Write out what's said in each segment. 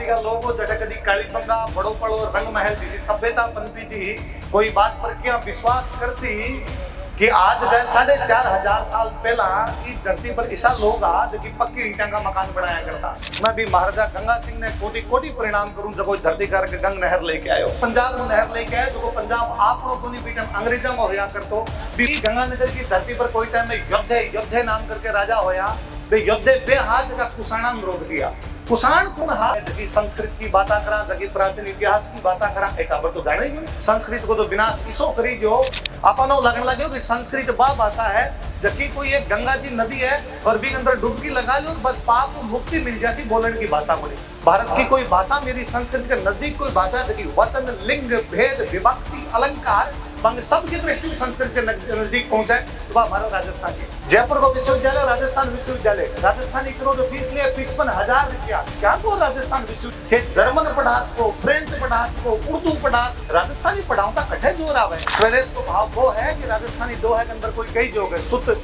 धरती का लोगो जटकदी कालीबंगा बड़ोपड़ो रंग महल जिसी सभ्यता पनपी जी कोई बात पर क्या विश्वास करसी कि आज गए 4,500 साल पहला इस धरती पर ऐसा लोग आ जो कि पक्की ईंटा का मकान बनाया करता। मैं भी महाराजा गंगा सिंह ने कोटि कोटि परिणाम करूं जब कोई धरती कर गंग नहर लेके आयो, पंजाब में नहर लेके आए जो पंजाब आपरो कोनी बीटम अंग्रेजा में होया करतो भी गंगानगर की धरती पर कोई टाइम में युद्धे नाम करके राजा होया बे युद्धे बेहाज का कुसाणा रोक दिया। कुसाण कौन हा जगी संस्कृत की बाता करा जगी प्राचीन इतिहास की बाता करा एका बर तो जाने ही नहीं। संस्कृत को तो विनाश इसो करी जो अपनो लगन लगे कि संस्कृत बा भाषा है जबकि कोई एक गंगा जी नदी है और भी अंदर डुबकी लगा लो बस पाप और मुक्ति मिल जासी बोलने की भाषा बोली। भारत की कोई भाषा मेरी संस्कृति के नजदीक कोई भाषा जबकि वचन लिंग भेद विभक्ति अलंकार सबकी दृष्टि में संस्कृत के नजदीक पहुंचाए तो वह हमारा राजस्थान है। जयपुर को विश्वविद्यालय राजस्थान विश्वविद्यालय राजस्थानी करो जो फीस लिया 55,000 रुपया क्या तो राजस्थान विश्वविद्यालय जर्मन पढ़ास को फ्रेंच पढ़ास को उर्दू पढ़ास राजस्थानी पढ़ाओ का कठे जोर आवे। स्वदेश को भाव वो है कि राजस्थानी दोहे के अंदर कोई कई जोग है सुत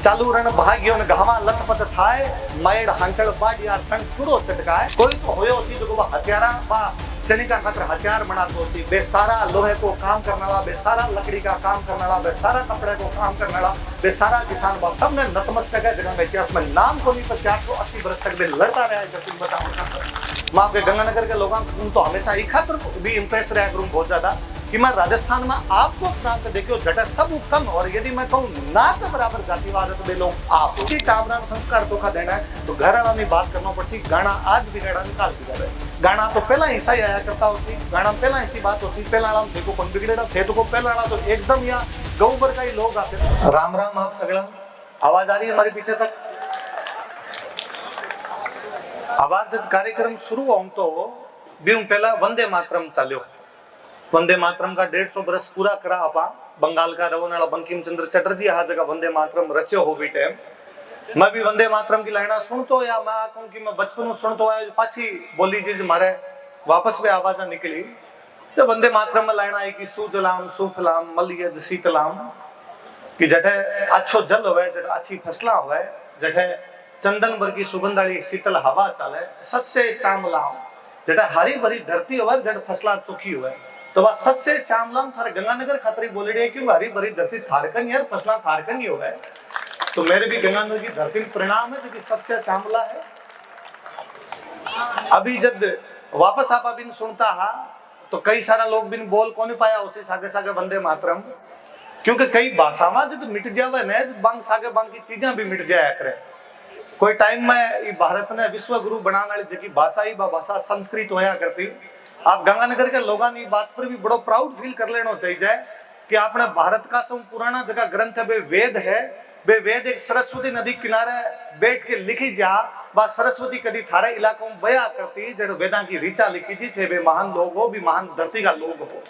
चालू रण भाग्यो न गहवा लथपथ थाए मैड हांचड़ बाडिया ठंड चुड़ो चटकाए कोई तो होयो सी जो हथियारा बा सैनिका खातर हथियार बनातो सी बेसारा लोहे को काम करने वाला बेसारा लकड़ी का काम करने वाला बेसारा कपड़े को काम करने वाला बेसारा किसान बा सबने नतमस्तक है जगह इतिहास में नाम को नहीं पर 480 वर्ष तक लड़ता रहा है। जब तुम बताओ माँ के गंगानगर के लोगों तो हमेशा ही खातर भी इम्प्रेस रहा करूँ बहुत ज्यादा कि मैं राजस्थान में आपको प्रांत देखियो जटा सब कम और यदि मैं कहूँ ना के बराबर जातिवाद तो लोग आप टाबरा संस्कार धोखा देना है तो घर वाला में बात करना पड़ती गाना आज भी गाना निकाल दी जाए गाना तो पहला ऐसा ही आया करता उसी गाना पहला ऐसी बात होती पहला देखो कौन बिगड़ेगा थे तो को पहला तो एकदम यहाँ गौबर का ही लोग आते। राम राम आप सगड़ा आवाज आ रही है हमारे पीछे तक आवाज जब कार्यक्रम शुरू हो तो भी पहला वंदे मातरम चाल्यो वंदे मातरम का 150 बरस पूरा करा आपा बंगाल का रवण वाला बंकिम चंद्र चटर्जी हा जगह वंदे मातरम रच्यो हो भी टाइम मैं भी वंदे मातरम की लाइना सुनतो या मैं कहूं कि मैं बचपन सुनतो आया पाछी बोली जी मारे वापस में आवाजा निकली तो वंदे मातरम में लाइना आई कि सुजलाम सुफलाम मलयज शीतलाम कि जठे अच्छो जल होवे जठे अच्छी फसला होवे जठे चंदन बर की सुगंधाली शीतल हवा चले सस्य श्यामलाम जठे हरी भरी धरती होवे जठे फसला चोखी होवे तो वह सस्य श्यामलाम थारे गंगानगर खतरी बोलेड़ी है क्यों हरी भरी धरती थारकन यार फसला थारकन ही होवे तो मेरे भी गंगानगर की धरती में परिणाम है जो कि सस्य श्यामला है। अभी जब वापस आप अभी सुनता हा तो कई सारा लोग भी बोल कौन पाया उसे सागे सागे वंदे मातरम क्योंकि कई भाषा में जब मिट जावे न बांग सागे बांग की चीजें भी मिट जाया करे। कोई टाइम में भारत ने विश्व गुरु बनाने वाली जगह भाषा ही भाषा संस्कृत होया करती। आप गंगानगर के लोगों ने बात पर भी बड़ो प्राउड फील कर लेना चाहिए कि आपने भारत का सब पुराना जगह ग्रंथ है वेद है वे वेद एक सरस्वती नदी किनारे बैठ के लिखी जा बा सरस्वती कदी थारे इलाकों में बया करती जड़ वेदा की ऋचा लिखी जी थे वे महान लोग हो भी महान धरती का लोग हो।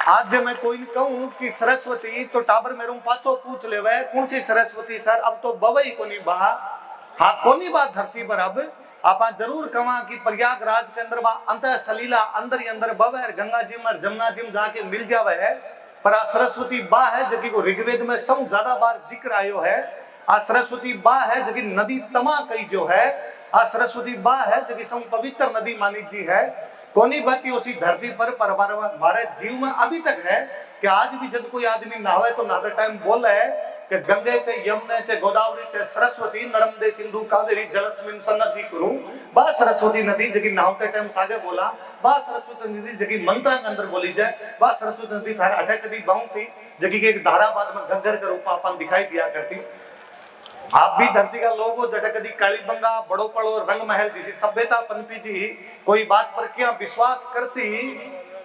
आज जब मैं कोई कहूं कि सरस्वती तो टाबर मेरू पाछो पूछ ले वह कौन सी सरस्वती सर अब तो बवई कोनी बा हाँ कोनी बात धरती पर अब आप जरूर कहा कि प्रयागराज के अंदर अंत सलीला अंदर ही अंदर बवे गंगा जी में जमुना जी में जाके मिल जावे है पर आ सरस्वती बा है जबकि को ऋग्वेद में सब ज्यादा बार जिक्र आयो है। आ सरस्वती बा है जबकि नदी तमा कई जो है आ सरस्वती बा है जबकि सब पवित्र नदी मानी जी है कोनी बाती उसी धरती पर हमारे जीव में अभी तक है कि आज भी जब कोई आदमी नहावे तो नहाते टाइम बोले है कि गंगे चे यमुने चे गोदावरी चे सरस्वती नर्मदे सिंधु कावेरी जलस्मिन सन्नति करूं बा सरस्वती नदी जगी नहाते टाइम सागे बोला बा सरस्वती नदी जगी मंत्रा के अंदर बोली जाए बा सरस्वती नदी थारे अठे कदी बाऊ थी जगी के एक धाराबाद में घग्गर के रूप अपन दिखाई दिया करती। आप भी धरती का लोग हो जटे कदी कालीबंगा बड़ोपड़ो रंग महल जिसी सभ्यता पनपी जी कोई बात पर क्या विश्वास करसी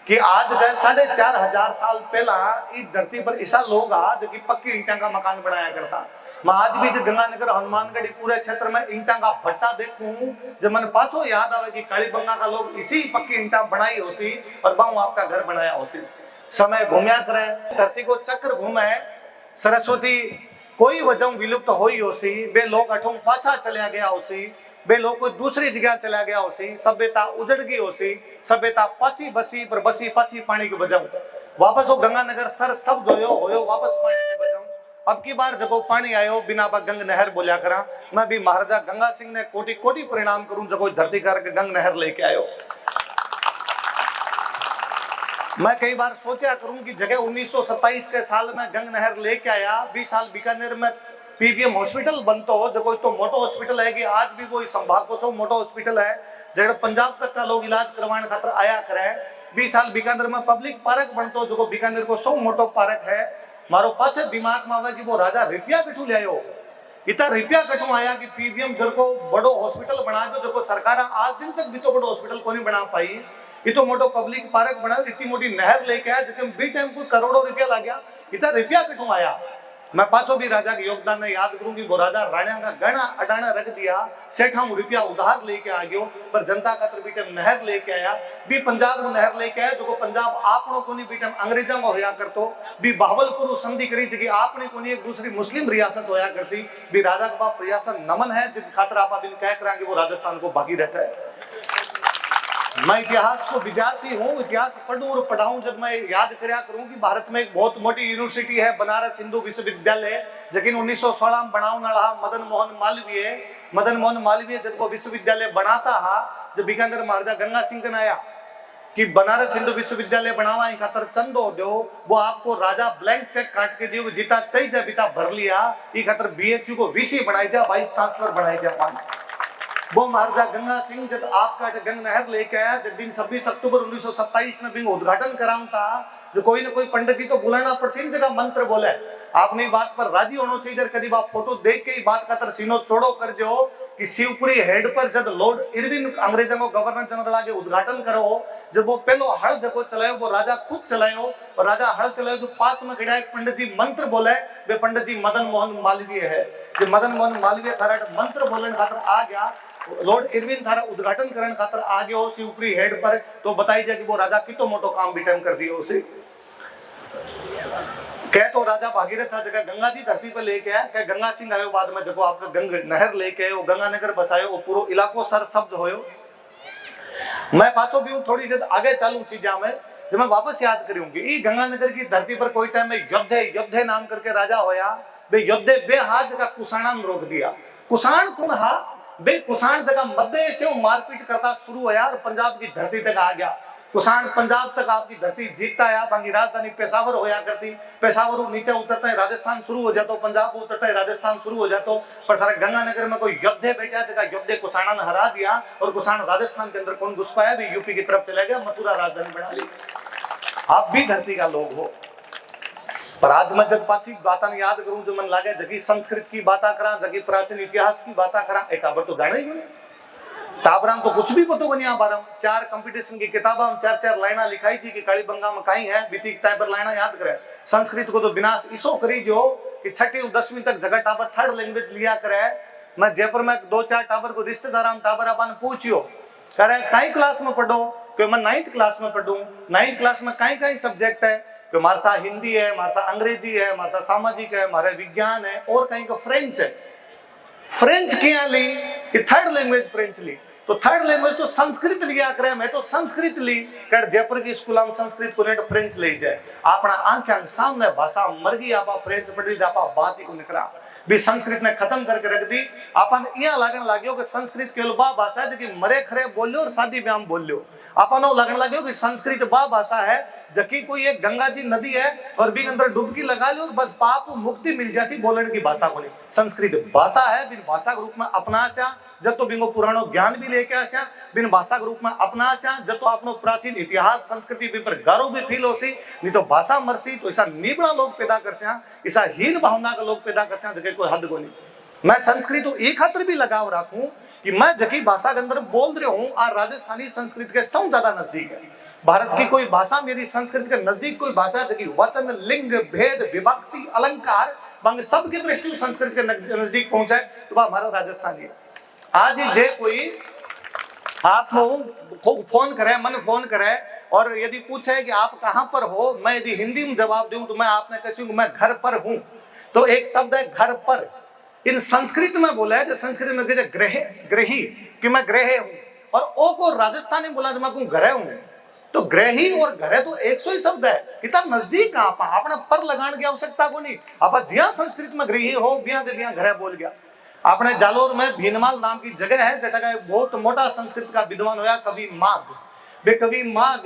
कि आज गए 4,500 साल पहला इस धरती पर ऐसा लोग आ जो कि पक्की ईंटा का मकान बनाया करता। मैं आज भी जो गंगानगर हनुमानगढ़ पूरे क्षेत्र में ईंटा का भट्टा देखूं जब मन पाछो याद आवे कि कालीबंगा का लोग इसी पक्की ईंटा बनाई होसी और बाऊ आपका घर बनाया होसी। समय घूमया करे धरती को चक्र घूमे सरस्वती कोई वजह विलुप्त होई होसी बे लोग अठों पाछा चलिया गया होसी बे लोग कोई दूसरी जगह चला गया होसी सभ्यता उजड़ गई होसी सभ्यता पाची बसी पर बसी पाची पानी की वजह वापस वो गंगानगर सर सब जोयो होयो वापस पानी की वजह अब की बार जगो पानी आयो बिना बा गंग नहर बोलिया करा। मैं भी महाराजा गंगा सिंह ने कोटि कोटि परिणाम करूं जगो धरती करके गंग नहर लेके आयो। मैं कई बार सोचा करूं कि जगह 1927 के साल में गंग नहर लेके आया, 20 साल बीकानेर में पीबीएम हॉस्पिटल बनता हो, जो तो मोटो हॉस्पिटल है कि आज भी वो संभाग को सौ मोटो हॉस्पिटल है, जगह पंजाब तक का लोग इलाज करवाने खातर आया करे। 20 साल बीकानेर में पब्लिक पार्क बनता हो, जो बीकानेर को सौ मोटो पार्क है। मारो पाछे दिमाग में आवे कि वो राजा रुपया कठू ले आयो, इतना रुपया कठू आया कि पीबीएम जर को बड़ो हॉस्पिटल बना दो, जो सरकार आज दिन तक भी तो बड़ो हॉस्पिटल को नहीं बना पाई। ये तो मोटो पब्लिक पार्क बना, इतनी मोटी नहर लेके आया, जो बी टाइम को करोड़ों रुपया लग गया, इतना रुपया कठू आया। मैं पाछो भी राजा के योगदान ने याद करूं कि वो राजा राणा का गहना अडाना रख दिया, सेठा रुपया उधार लेके आ गयो, पर जनता खातर बी टाइम नहर लेके आया। भी पंजाब में नहर लेके आया, जो पंजाब आपनो को नहीं बी टाइम अंग्रेजा में होया करतो, भी बहावलपुर संधि करी जगह आपने को नहीं एक दूसरी मुस्लिम रियासत होया करती। भी राजा का बाप प्रयासन नमन है, जिन खातर आप बिन कह करा कि वो राजस्थान को बाकी रहता है। मैं इतिहास को विद्यार्थी हूँ, इतिहास पढ़ूं और पढ़ाऊं, जब मैं याद करया करूं कि भारत में एक बहुत मोटी यूनिवर्सिटी है बनारस हिंदू विश्वविद्यालय, जकिन 1916 में बनावने वाला मदन मोहन मालवीय जब वो विश्वविद्यालय बनाता हा, जब बीकानेर महाराजा गंगा सिंह ने आया कि बनारस हिंदू विश्वविद्यालय बनावा खातर चंदो दो, वो आपको राजा ब्लैंक चेक काट के दियो, जिता चाहिए बिता भर लिया, ये खातर बीएचयू को वीसी बनाई जा, वाइस चांसलर बनाई जा। वो महाराजा गंगा सिंह जब आपका गंग नहर लेके आया, जब दिन 26 अक्टूबर 1927 में भी उद्घाटन कराऊं था, जो कोई ना कोई पंडित जी तो बुलाना पड़ती जगह मंत्र बोले, आपने बात पर राजी होना चाहिए। कभी आप फोटो देख के ही बात का सीनो चौड़ो कर जो कि शिवपुरी हेड पर जब लॉर्ड इरविन अंग्रेजों को गवर्नर जनरल आगे उद्घाटन करो, जब वो पहलो हल जगो चलायो, वो राजा खुद चलायो, और राजा हल चलायो, जो पास में खड़ा एक पंडित जी मंत्र बोले, वे पंडित जी मदन मोहन मालवीय है। जो मदन मोहन मालवीय थारा मंत्र बोलने खातर आ गया, लॉर्ड इरविन थारा उद्घाटन करने खातर आ गयो शिवपुरी हेड पर, तो बताई जाए कि वो राजा कितो मोटो काम भी टाइम कर दियो उसे। कह तो राजा भागीरथ था, जगह गंगा जी धरती पर लेके आया, कह गंगा सिंह आयो बाद में, जको आपका गंग नहर लेके आयो, गंगानगर बसायो, वो पूरा इलाको सर सब्ज होयो। मैं पाछो भी थोड़ी जद आगे चालू चीजा में, जब मैं वापस याद करूंगी, ई गंगानगर की धरती पर कोई टाइम में योद्धे नाम करके राजा होया, बे योद्धे बे हाथ जगह कुषाणा में रोक दिया। कुषाण कौन हा? बे कुषाण जगह मध्य से वो मारपीट करता शुरू होया और पंजाब की धरती तक आ गया। कुषाण पंजाब तक आपकी धरती जीतता है, बाकी राजधानी पेशावर होया करती, पेशावर नीचे उतरता है राजस्थान शुरू हो जाता, पंजाब उतरता है राजस्थान शुरू हो जाता। पर थारा गंगानगर में कोई योद्धे बैठा, जगह योद्धे कुषाणा ने हरा दिया, और कुषाण राजस्थान के अंदर कौन घुस पाया, भी यूपी की तरफ चला गया, मथुरा राजधानी बना ली। आप भी धरती का लोग हो। पर आज मैं जब पाछी बात याद करूं, जो मन लागे जगी संस्कृत की बात करा, जगी प्राचीन इतिहास की बात करा, एक टाबर तो जाने ही नहीं, टाबरान तो कुछ भी पतो नहीं। बारम 4 कंपटीशन की किताबा में 4-4 लाइना लिखाई थी कि कालीबंगा में कहीं है, बीती टाइबर लाइना याद करे। संस्कृत को तो विनाश इसो करी जो कि 6ठी और 10वीं तक जगह टाबर थर्ड लैंग्वेज लिया करे। मैं जयपुर में 2-4 टाबर को रिश्तेदार टाबर अपन पूछियो, करे कई क्लास में पढ़ो, कि मैं 9th क्लास में पढ़ूं, 9th क्लास में कई सब्जेक्ट है, कि हमारे साथ हिंदी है, हमारे साथ अंग्रेजी है, हमारे साथ सामाजिक है, हमारे विज्ञान है, और कहीं का फ्रेंच है। फ्रेंच क्या ली कि थर्ड लैंग्वेज फ्रेंच ली, तो थर्ड लैंग्वेज तो संस्कृत लिया करे, मैं तो संस्कृत ली कर जयपुर की स्कूल में संस्कृत को नेट फ्रेंच ले जाए, अपना आंखें सामने भाषा मर गई, आप फ्रेंच पढ़ी, आप बात ही को निकला भी संस्कृत ने खत्म करके रख दी। अपन यह लगन लाग्यो कि संस्कृत केवल बा भाषा है जो मरे खरे बोलियो और शादी ब्याह बोलियो। अपन लगन लाग्यो कि संस्कृत बा भाषा है जबकि कोई एक गंगा जी नदी है और भी अंदर डुबकी लगा लो और बस पाप मुक्ति मिल जासी, बोलने की भाषा को नहीं। संस्कृत भाषा है, बिन भाषा के रूप में अपना आशा जब तो बिंगो पुराणो ज्ञान भी लेके आशा, बिन भाषा के रूप में अपना आशा जब तो अपनो प्राचीन इतिहास संस्कृति पर गर्व भी फील हो सी, नहीं तो भाषा मरसी तो ऐसा निबड़ा लोग पैदा कर से, ऐसा हीन भावना का लोग पैदा कर से जगह कोई हद को नहीं। मैं संस्कृत तो एक खातर भी लगाव रखूं कि मैं जकी भाषा के अंदर बोल रहा हूँ आ राजस्थानी संस्कृत के सौ ज्यादा नजदीक है। भारत की कोई भाषा मेरी संस्कृत के नजदीक कोई भाषा जकी वचन लिंग भेद विभक्ति अलंकार बंग सब की दृष्टि संस्कृत के नजदीक पहुंचा है तो वह हमारा राजस्थानी है। आज जे कोई आप फोन करे, मन फोन करे और यदि पूछे कि आप कहाँ पर हो, मैं यदि हिंदी में जवाब दूं तो मैं आपने कैसे मैं घर पर हूं, तो एक शब्द है घर पर। इन संस्कृत में बोला है, जो संस्कृत में ग्रह ग्रही कि मैं ग्रह हूं, और ओ को राजस्थानी बोला जो मैं ग्रह हूं। तो ग्रही और घरे तो एक सौ ही शब्द है, इतना नजदीक आप अपने पर लगाने की आवश्यकता को नहीं। आप जिया संस्कृत में ग्रही हो बिया के बिया घरे बोल गया। अपने जालोर में भीनमाल नाम की जगह है, जटा का बहुत मोटा संस्कृत का विद्वान होया कवि माघ। वे कवि माघ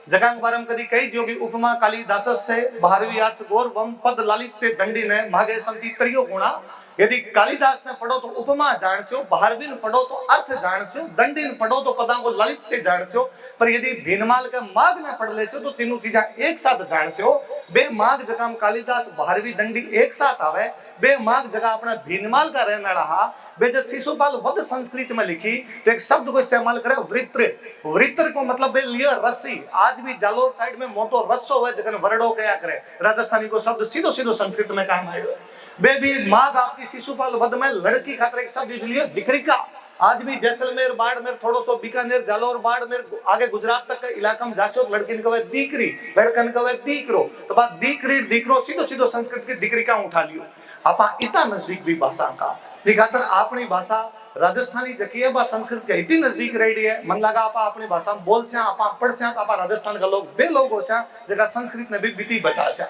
जगह के बारे में कभी कही जो कि उपमा कालिदास से 12वीं अर्थ गौरवम पद लालित्य दंडी ने माघे संति त्रियो गुणा। यदि कालिदास ने पढ़ो तो उपमा जान छो, 12वीं पढ़ो तो अर्थ जान छो, दंडी पढ़ो तो पदा को ललित्य जान छो। पर यदि भीनमाल के माघ ने पढ़ ले तो तीनों चीजा एक साथ जान छो। बे माघ जगह में कालिदास 12वीं दंडी एक साथ आवे। बे माघ जगह अपना भीनमाल का रहने वाला बे जब शिशुपाल वध संस्कृत में लिखी तो एक शब्द को इस्तेमाल करे वृत्र। वृत्र को मतलब बे लिया रस्सी। आज भी जालोर साइड में मोटो रस्सो हुआ जगन वरडो कया करे, राजस्थानी को शब्द सीधो सीधो संस्कृत में काम आयो। बे भी माघ आपकी शिशुपाल वध में लड़की खातर एक शब्द यूज लिया दिक्रिका। आज भी जैसलमेर बाड़मेर थोड़ो सो बीकानेर जालोर बाड़मेर आगे गुजरात तक के इलाका में जासो लड़की ने कहे दीकरी, लड़कन कहे दीकरो। तो बात दीकरी दीकरो सीधो सीधो संस्कृत की दिक्रिका उठा लियो। आपा इतना नजदीक भी भाषा का खातर अपनी भाषा राजस्थानी जकी है बा संस्कृत के इतनी नजदीक रही है। मन लगा आपा अपनी भाषा बोल से आपा पढ़ से आपा राजस्थान का लोग बे लोग हो से जगह संस्कृत ने भी बीती बचा से।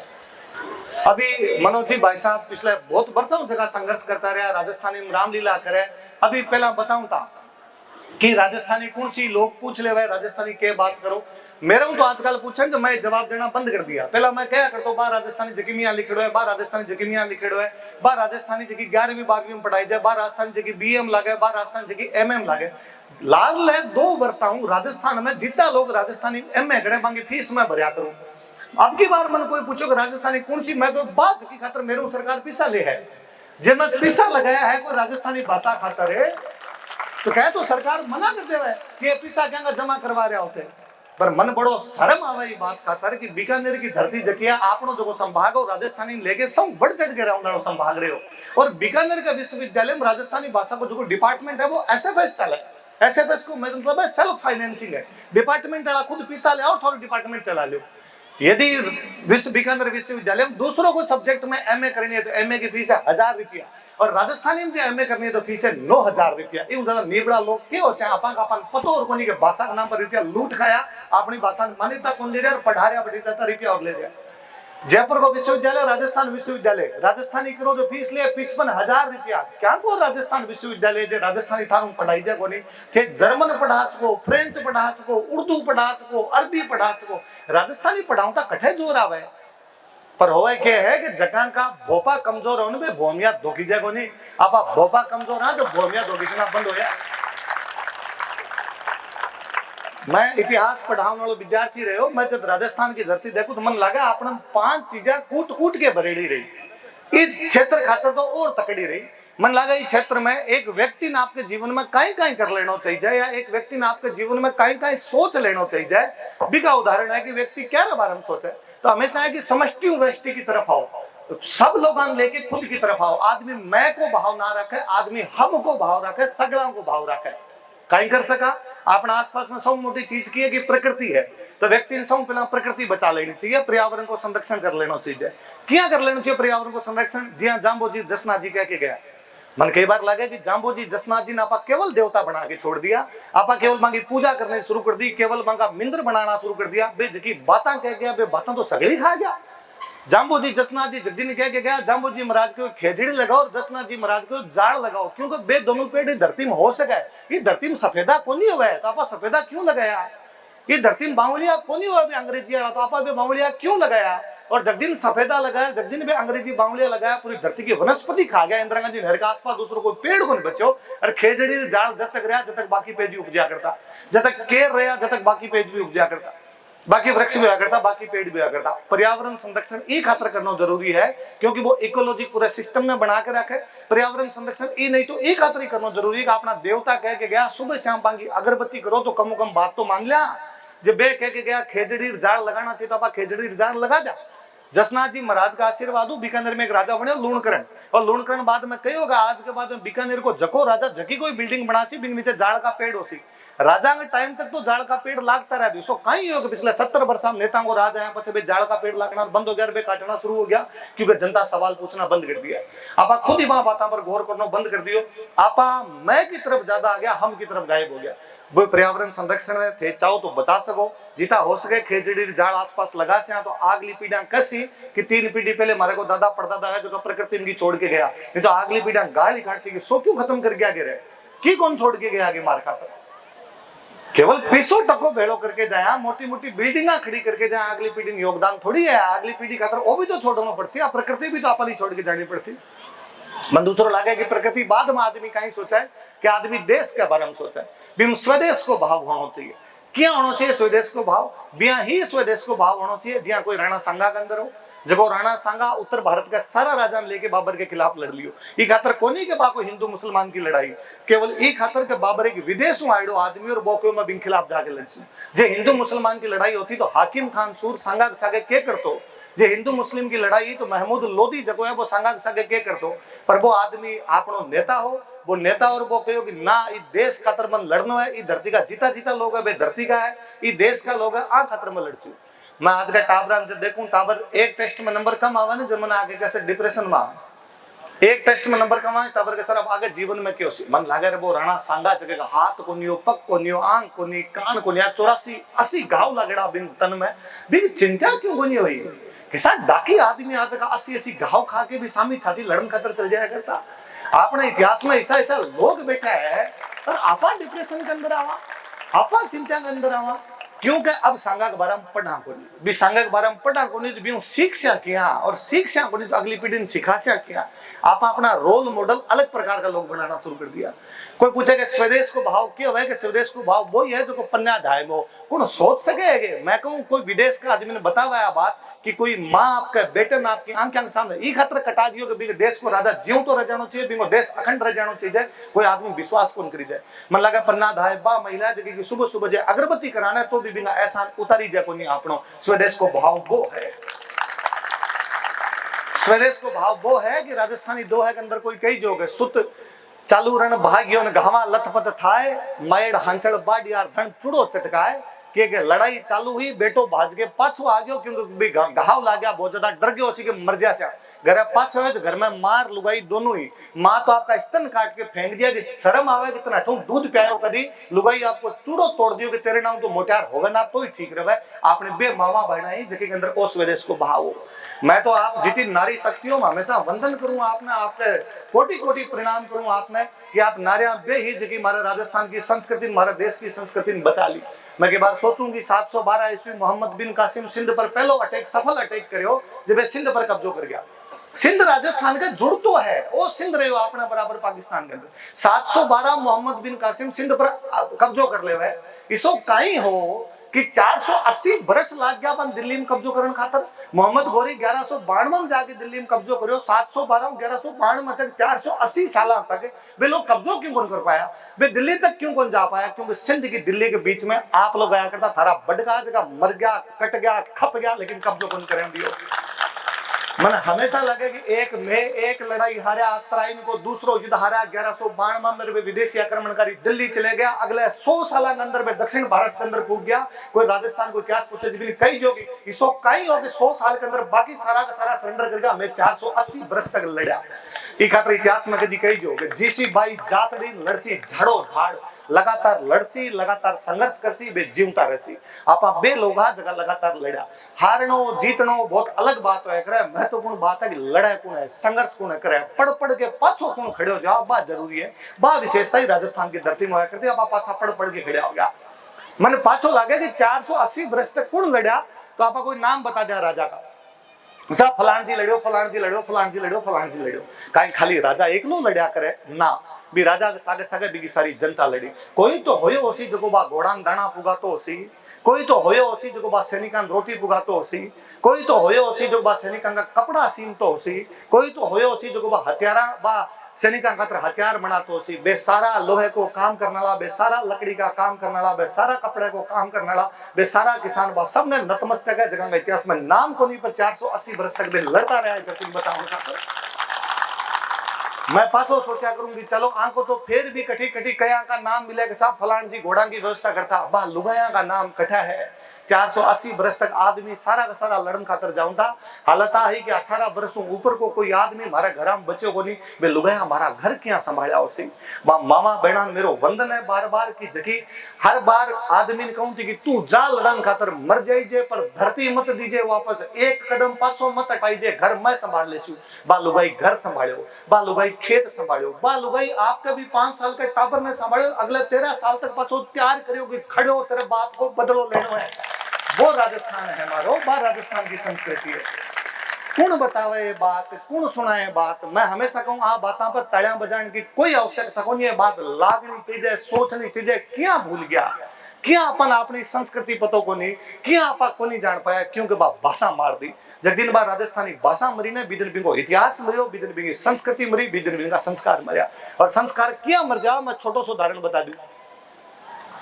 अभी मनोज जी भाई साहब पिछले बहुत वर्षों जगह संघर्ष करता रहा, राजस्थानी में रामलीला करे। अभी पहला बताऊं था कि राजस्थानी कौन सी लोग पूछ ले भाई राजस्थानी के बात करो, मेरे तो आजकल पूछे तो मैं जवाब देना बंद कर दिया। पहला मैं क्या करता हूँ, बार राजस्थानी जकीमिया लिखेड़ो है, बार राजस्थानी जकीमिया लिखेड़ो है, बार राजस्थानी जकी 11वीं 12वीं में पढ़ाई जाए, बार राजस्थानी जकी BM लागे, बार राजस्थानी जकी MM लागे। लाल ले 2 वर्ष हूँ राजस्थान में, जितना लोग राजस्थानी MA करे बाकी फीस में भरिया करूँ। अब की बार मन कोई पूछो कि राजस्थानी कौन सी, मैं तो बात की खातर मेरू सरकार पिसा ले है, जे मैं पिसा लगाया है कोई राजस्थानी भाषा खातर है तो कहे तो सरकार मना कर दे कि ये पिसा क्या जमा करवा रहे होते। पर मन बड़ो शर्म आवे ये बात खातर कि बीकानेर की धरती जकिया आपनो जो संभाग हो राजस्थानी लेके सब बढ़ चढ़ के रहो संभाग रहे हो। और बीकानेर का विश्वविद्यालय में राजस्थानी भाषा को जो डिपार्टमेंट है वो SFS चला है। SFS को मतलब है सेल्फ फाइनेंसिंग है, डिपार्टमेंट वाला खुद पिसा ले और थोड़ा डिपार्टमेंट चला लो। यदि बीकानेर विश्वविद्यालय में दूसरों को सब्जेक्ट में MA करनी है तो MA की फीस है 1000 रुपया, और राजस्थानी में जो MA करनी है तो फीस है 9000 रुपया। यूं ज्यादा निबड़ा लोग के होसे आपन आपन पतो और कोनी के भाषा के नाम पर रुपया लूट खाया, अपनी भाषा मान्यता कौन ले रहा और पढ़ा रहा बढ़िया रुपया और ले रहा। जयपुर को विश्वविद्यालय राजस्थान विश्वविद्यालय राजस्थानी करो जो फीस ले 55,000 रुपया। क्या को राजस्थान विश्वविद्यालय जो राजस्थानी थारू पढ़ाई जाए कोनी थे, जर्मन पढ़ा सको, फ्रेंच पढ़ा सको, उर्दू पढ़ा सको, अरबी पढ़ा सको, राजस्थानी पढ़ाऊं तो कठे जोर आवे। पर होए के है कि जगह का भोपा कमजोर होने में भूमिया धोखी जाए कोनी। आपा भोपा कमजोर है तो भूमिया धोखी से बंद होया। मैं इतिहास पढ़ाने वाला विद्यार्थी रहे हो, मैं जब राजस्थान की धरती देखूं तो मन लगा अपने 5 चीजें कूट कूट के भरेड़ी रही। इस क्षेत्र खातर तो और तकड़ी रही। मन लगा इस क्षेत्र में एक व्यक्ति ने आपके जीवन में कहीं कहीं कर लेना चाहिए, या एक व्यक्ति ने आपके जीवन में कहीं कहीं सोच लेना चाहिए। बिका उदाहरण है कि व्यक्ति क्या बारे में सोचे तो हमेशा है कि समष्टि व्यष्टि की तरफ आओ, सब लोग लेके खुद की तरफ आओ। आदमी मैं को भाव ना रखे, आदमी हम को भाव रखे, सगड़ा को भाव रखे। कहीं कर सका अपने आसपास में सब मोटी चीज की है कि प्रकृति है तो व्यक्ति ने सब पहला प्रकृति बचा लेनी चाहिए, पर्यावरण को संरक्षण कर लेना चाहिए। क्या कर लेना चाहिए पर्यावरण को संरक्षण? जी हाँ, जाम्बोजी जसनाथ जी कह के गया। मन कई बार लगे कि जाम्बोजी जसनाथ जी ने आपा केवल देवता बना के छोड़ दिया, आपा केवल मांगी पूजा करने शुरू कर दी, केवल मांगा मिंद्र बनाना शुरू कर दिया। बे जकी बातें कह गया, बे बातें तो सगली खा गया। जाम्बोजी जसनाथ जी जगदी कह के गया, जाम्बोजी महाराज को खेजड़ी लगाओ और जसनाथ जी महाराज को जाड़ लगाओ, क्योंकि बे दोनों पेड़ धरती में हो सके। ये धरती में सफेदा को नहीं हुआ है तो आपा सफेदा क्यों लगाया? ये धरती में बावलिया को नहीं हुआ अंग्रेजी वाला तो आपा बे बावलिया क्यों लगाया? और जगदीन सफेदा लगाया, जगदीन भी अंग्रेजी बावलिया लगाया, पूरी धरती की वनस्पति खा गया। इंदिरा गांधी नहर के आसपास दूसरों को पेड़ को नहीं बचो। और खेजड़ी जाड़ जब तक रहा जब तक बाकी पेड़ भी उपजा करता, जब तक केर रहा जब तक बाकी पेड़ भी उपजा करता, बाकी वृक्ष भी हुआ करता, बाकी पेड़ भी हुआ करता। पर्यावरण संरक्षण ये खातर करना जरूरी है क्योंकि वो इकोलॉजी पूरे सिस्टम में बना के रखे। पर्यावरण संरक्षण ये नहीं तो ये खातर ही करना जरूरी है कि अपना देवता कह के गया सुबह शाम पांगी अगरबत्ती करो तो कम कम बात तो मान लिया। जब बे कह के गया खेजड़ी जाड़ लगाना चाहिए तो आप खेजड़ी जाड़ लगा दिया। जसनाथ जी महाराज का आशीर्वाद हो, बीकानेर में एक राजा बने लूणकरण, और लूणकरण बाद में कही होगा आज के बाद में बीकानेर को जको राजा जकी कोई बिल्डिंग बना सी बिंग नीचे जाड़ का पेड़ हो सी। राजा के टाइम तक तो जाड़ का पेड़ लागता रहा दिसो कहीं हो पिछले 70 वर्ष नेता को राज आया पछे जाड़ का पेड़ लागना बंद हो गया, बे काटना शुरू हो गया क्योंकि जनता सवाल पूछना बंद कर दिया। आपा खुद ही वहां बातों पर गौर करना बंद कर दियो। आपा मैं की तरफ ज्यादा आ गया, हम की तरफ गायब हो गया। वो पर्यावरण संरक्षण में थे चाहो तो बचा सको, जितना हो सके खेजड़ी झाड़ आसपास लगा से तो अगली पीढ़ियां कैसी कि 3 पीढ़ी पहले हमारे को दादा परदादा है जो प्रकृति इनकी छोड़ के गया, नहीं तो अगली पीढ़ियां गाली काट सी सो क्यों खत्म करके आगे रहे की कौन छोड़ के गया आगे मार खाकर, केवल पैसों टको भेड़ो करके जाए, मोटी मोटी बिल्डिंगा खड़ी करके जाए, अगली पीढ़ी में योगदान थोड़ी है, अगली पीढ़ी खातर वो भी तो छोड़ना पड़सी, प्रकृति भी तो अपन ही छोड़ के जानी पड़सी। मन दूसरो लागे कि प्रकृति बाद में आदमी कहीं सोचा है कि आदमी देश के बारे में सोचा है, भी स्वदेश को भाव होना चाहिए, क्या होना चाहिए स्वदेश को भाव, बिया ही स्वदेश को भाव होना चाहिए। जहाँ कोई राणा सांगा के अंदर हो, जब राणा सांगा उत्तर भारत का सारा राजा लेके बाबर के खिलाफ लड़ लियो, ई खातर कोनी के बाको हिंदू मुसलमान की लड़ाई, केवल ई खातर के बाबर एक विदेश आयो आदमी और बोको में बिन खिलाफ जाके लड़सी। जे हिंदू मुसलमान की लड़ाई होती तो हाकिम खान सूर सांगा के सागे के करतो, जे हिंदू मुस्लिम की लड़ाई तो महमूद लोधी जगो है वो सांगा के सागे के करतो, पर वो आदमी आपनो नेता हो, वो नेता और वो कहो कि ना ई देश खातर मन लड़नो है, ई धरती का जीता जीता लोग है, बे धरती का है, ई देश का लोग है, आ खातर में लड़सी। मैं आज का टाबरान से देखूं टाबर एक टेस्ट में नंबर कम आवा ना, जो मन आगे कैसे डिप्रेशन में एक टेस्ट में नंबर कम आए टाबर के सर अब आगे जीवन में क्यों सी मन लागे रे वो राणा सांगा जगह का हाथ को नियो, पग को नियो, आंख को नहीं, कान को नहीं, 84-80 घाव लगड़ा बिन तन में, भी चिंता क्यों को नहीं हुई कि साथ बाकी आदमी आज का 80-80 घाव खा के भी सामी छाती लड़न खातर चल जाया करता। अपने इतिहास में ऐसा ऐसा लोग बैठा है और आपा डिप्रेशन के अंदर आवा, आपा चिंता के अंदर आवा, क्योंकि अब सांगा के बारे में पढ़ा को नहीं, भी सांगा के बारे में पढ़ा को नहीं तो भी सीख से किया और सीख से को नहीं तो अगली पीढ़ी ने सिखा से किया। आप अपना रोल मॉडल अलग प्रकार का लोग बनाना शुरू कर दिया। कोई पूछे कि स्वदेश को भाव क्यों है, कि स्वदेश को भाव वो ही है जो को पन्ना ढाई में कौन सोच सके है। मैं कहूँ कोई विदेश का आदमी ने बताया है बात कि कोई माँ आपका बेटे में आपकी आंख के सामने ई खतरा कटा दियो कि देश को राजा ज्यों तो रह जाना चाहिए, बिंगो देश अखंड रह जाना चाहिए, कोई आदमी विश्वास कौन करी जाए। मन लगा पन्ना धाय बा महिला जगह की सुबह सुबह जाए अगरबत्ती कराना है तो भी बिंगा ऐसा उतारी जाए को नहीं आपनो स्वदेश को भाव वो है। स्वदेश को भाव वो है कि राजस्थानी दोहे के अंदर कोई कई जोग है, सुत चालू रण भाग्यो न घावा लथपथ थाए, मायड़ हांचड़ बाडियार धन चुड़ो चटकाए, कि लड़ाई चालू हुई बेटो भाज के पाछो आ गयो क्योंकि घाव ला गया, बहुत ज्यादा डर गयो उसी के मर जा से घर पाछो है घर में मार लुगाई दोनों ही, माँ तो आपका स्तन काट के फेंक दिया कि शर्म आवे कि तना तुम दूध पियायो कदी, लुगाई आपको चूड़ो तोड़ दियो कि तेरे नाम तो मोटार होवे ना तो ही ठीक रहे। आपने बे मावा बहना ही जबकि के अंदर ओ स्वदेश को भाव हो। मैं तो आप जितनी नारी शक्तियों में हमेशा वंदन करूं आपने, आपके कोटि कोटि प्रणाम करूं आपने कि आप नारियां बे ही जगह हमारे राजस्थान की संस्कृति हमारे देश की संस्कृति बचा ली। मैं के बार सोचूंगी 712 ईस्वी मोहम्मद बिन कासिम सिंध पर पहलो अटैक सफल अटैक करियो जब सिंध पर कब्जो कर गया। सिंध राजस्थान का जुड़ तो है, वो सिंध रहे हो अपना बराबर पाकिस्तान के अंदर। 712 मोहम्मद बिन कासिम सिंध पर कब्जो कर ले हुए, इसो काई हो कि 480 बरस लाग गया अपन दिल्ली में कब्जो करने खातर। मोहम्मद गौरी 1192 में जाके दिल्ली में कब्जो करो, 712 1192 तक 480 साल तक वे लोग कब्जो क्यों कौन कर पाया, वे दिल्ली तक क्यों कौन जा पाया, क्योंकि सिंध की दिल्ली के बीच में आप लोग आया करता थारा बडगा जगह मर गया, कट गया, खप गया, लेकिन कब्जो कौन करें दियो। मन हमेशा लगे कि एक लड़ाई हारा तराइन को दूसरो युद्ध हारा 1192 में विदेशी आक्रमणकारी दिल्ली चले गया, अगले 100 साल के अंदर में दक्षिण भारत के अंदर कूद गया। कोई राजस्थान को इतिहास पूछे जी कई जोगी इसो कई हो 100 साल के अंदर बाकी सारा का सारा सरेंडर कर गया। मैं 480 बरस तक लड़ा ई खातर इतिहास में कभी कई जोगे जीसी बाई जातड़ी लड़सी झाड़ो झाड़ लगातार लड़सी लगातार संघर्ष करसी बे जीवता रहसी। आपा बे लोगा जगह लगातार लड़ा, हारनो जीतनो बहुत अलग बात है, करे महत्वपूर्ण बात है कि लड़ाई कौन है, संघर्ष कौन है, करे पढ़ पढ़ के पाछो कौन खड़े हो जाओ बात जरूरी है। बा विशेषता ही राजस्थान की धरती में होया करती है। आपा पाछा पढ़ पढ़ के खड़े हो गया, मन पाछो लागे कि 480 बरस तक कौन लड़ा, तो आपा कोई नाम बता दिया राजा का, सब फलान जी लड़ो फलान जी लड़ो फलान जी लड़ो फलान जी लड़ो, कहीं खाली राजा एकलो लड़या करे ना, भी राजा के सागे सागे बिगी सारी जनता लड़ी। कोई तो होयो ओसी जको बा घोड़ान दाना पुगातो ओसी, कोई तो होयो ओसी जको बा सैनिकान रोटी पुगातो ओसी, कोई तो होयो ओसी जो बा सैनिकान का कपड़ा सीमतो ओसी, कोई तो होयो ओसी जको बा हथियारा बा सैनिकान खातर हथियार बनातो ओसी। बेसारा लोहे को काम करने वाला, बेसारा लकड़ी का काम करने वाला, बेसारा कपड़े को काम करने वाला, बेसारा किसान बा सबने नतमस्तक है। जगह का इतिहास में नाम को नहीं पर 480 बरस तक लड़ता रहा है। बताओ मैं पाछो सोचा करूंगी चलो आंको तो फिर भी कठी कठी कया का नाम मिले कि साहब फलान जी घोड़ा की व्यवस्था करता, बा लुगाया का नाम कठा है, 480 बरस तक आदमी सारा का सारा लड़न खातर जाऊं था। हालत आ है कि 18 बरसों ऊपर को कोई आदमी हमारे घर में बच्चे को नहीं वे लुगाया हमारा घर क्या संभाला उसी मामा बहना मेरो वंदन है बार बार की जगी हर बार आदमी ने कहूं थी कि तू जा लड़न खातर मर जाइए पर धरती मत दीजिए वापस, एक कदम पाछो मत हटाइए, घर मैं संभाल लेसू। बा लुगाई घर संभालो, बा लुगाई खेत संभालो, बा लुगाई आपका भी 5 साल के टाबर ने संभालो, अगले 13 साल तक पाछो तैयार करियो कि खड़ो तेरे बाप को बदलो लेनो है। वो राजस्थान है हमारो, बा राजस्थान की संस्कृति है। कौन बतावे ये बात, कौन सुनाए बात। मैं हमेशा कहूं आ बातों पर तालियां बजाने की कोई आवश्यकता को नहीं है, बात लागनी चाहिए, सोचनी चाहिए। क्या भूल गया, क्या अपन अपनी संस्कृति पतो को नहीं, क्या आपा को नहीं जान पाया, क्योंकि बा भाषा मार दी। जब दिन बार राजस्थानी भाषा मरी ने बिदन बिंगो इतिहास मरियो, बिदन बिंगी संस्कृति मरी, बिदन बिंगा संस्कार मरिया। और संस्कार क्या मर जा, मैं छोटो सो उदाहरण बता दूं।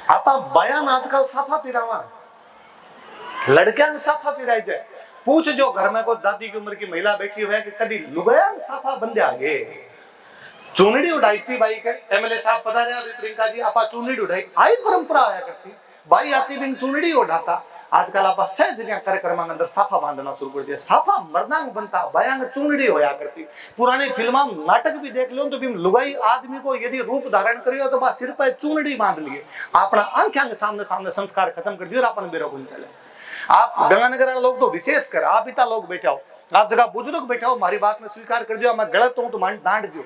आपा बयान आजकल साफा पिरावा, लड़कियां साफा पिराई जाए। पूछ जो घर में कोई दादी की उम्र की महिला बैठी हुई है कि कदी लुगाया साफा बंदे आगे चूनड़ी उड़ाई थी बाई के एमएलए साहब पता रहे अभी प्रियंका जी आपा चूनड़ी उड़ाई आई परंपरा आया करती बाई आती बिन चूनड़ी उड़ाता। आजकल आप सहज जगह कार्यक्रम अंदर साफा बांधना शुरू कर दिया, साफा मर्दांग बनता बायांग चूनड़ी होया करती। पुरानी फिल्मा नाटक भी देख लो तो भी लुगाई आदमी को यदि रूप धारण करियो तो बस सिर पर चूनड़ी बांध लिए, अपना आंखें के सामने सामने संस्कार खत्म कर दियो और अपन बेरो गुन चले। आप गंगानगर वाले लोग तो विशेष कर आप इतना लोग बैठे हो, आप जगह बुजुर्ग बैठे हो, हमारी बात में स्वीकार कर दियो, मैं गलत हूं तो मान डांट दियो।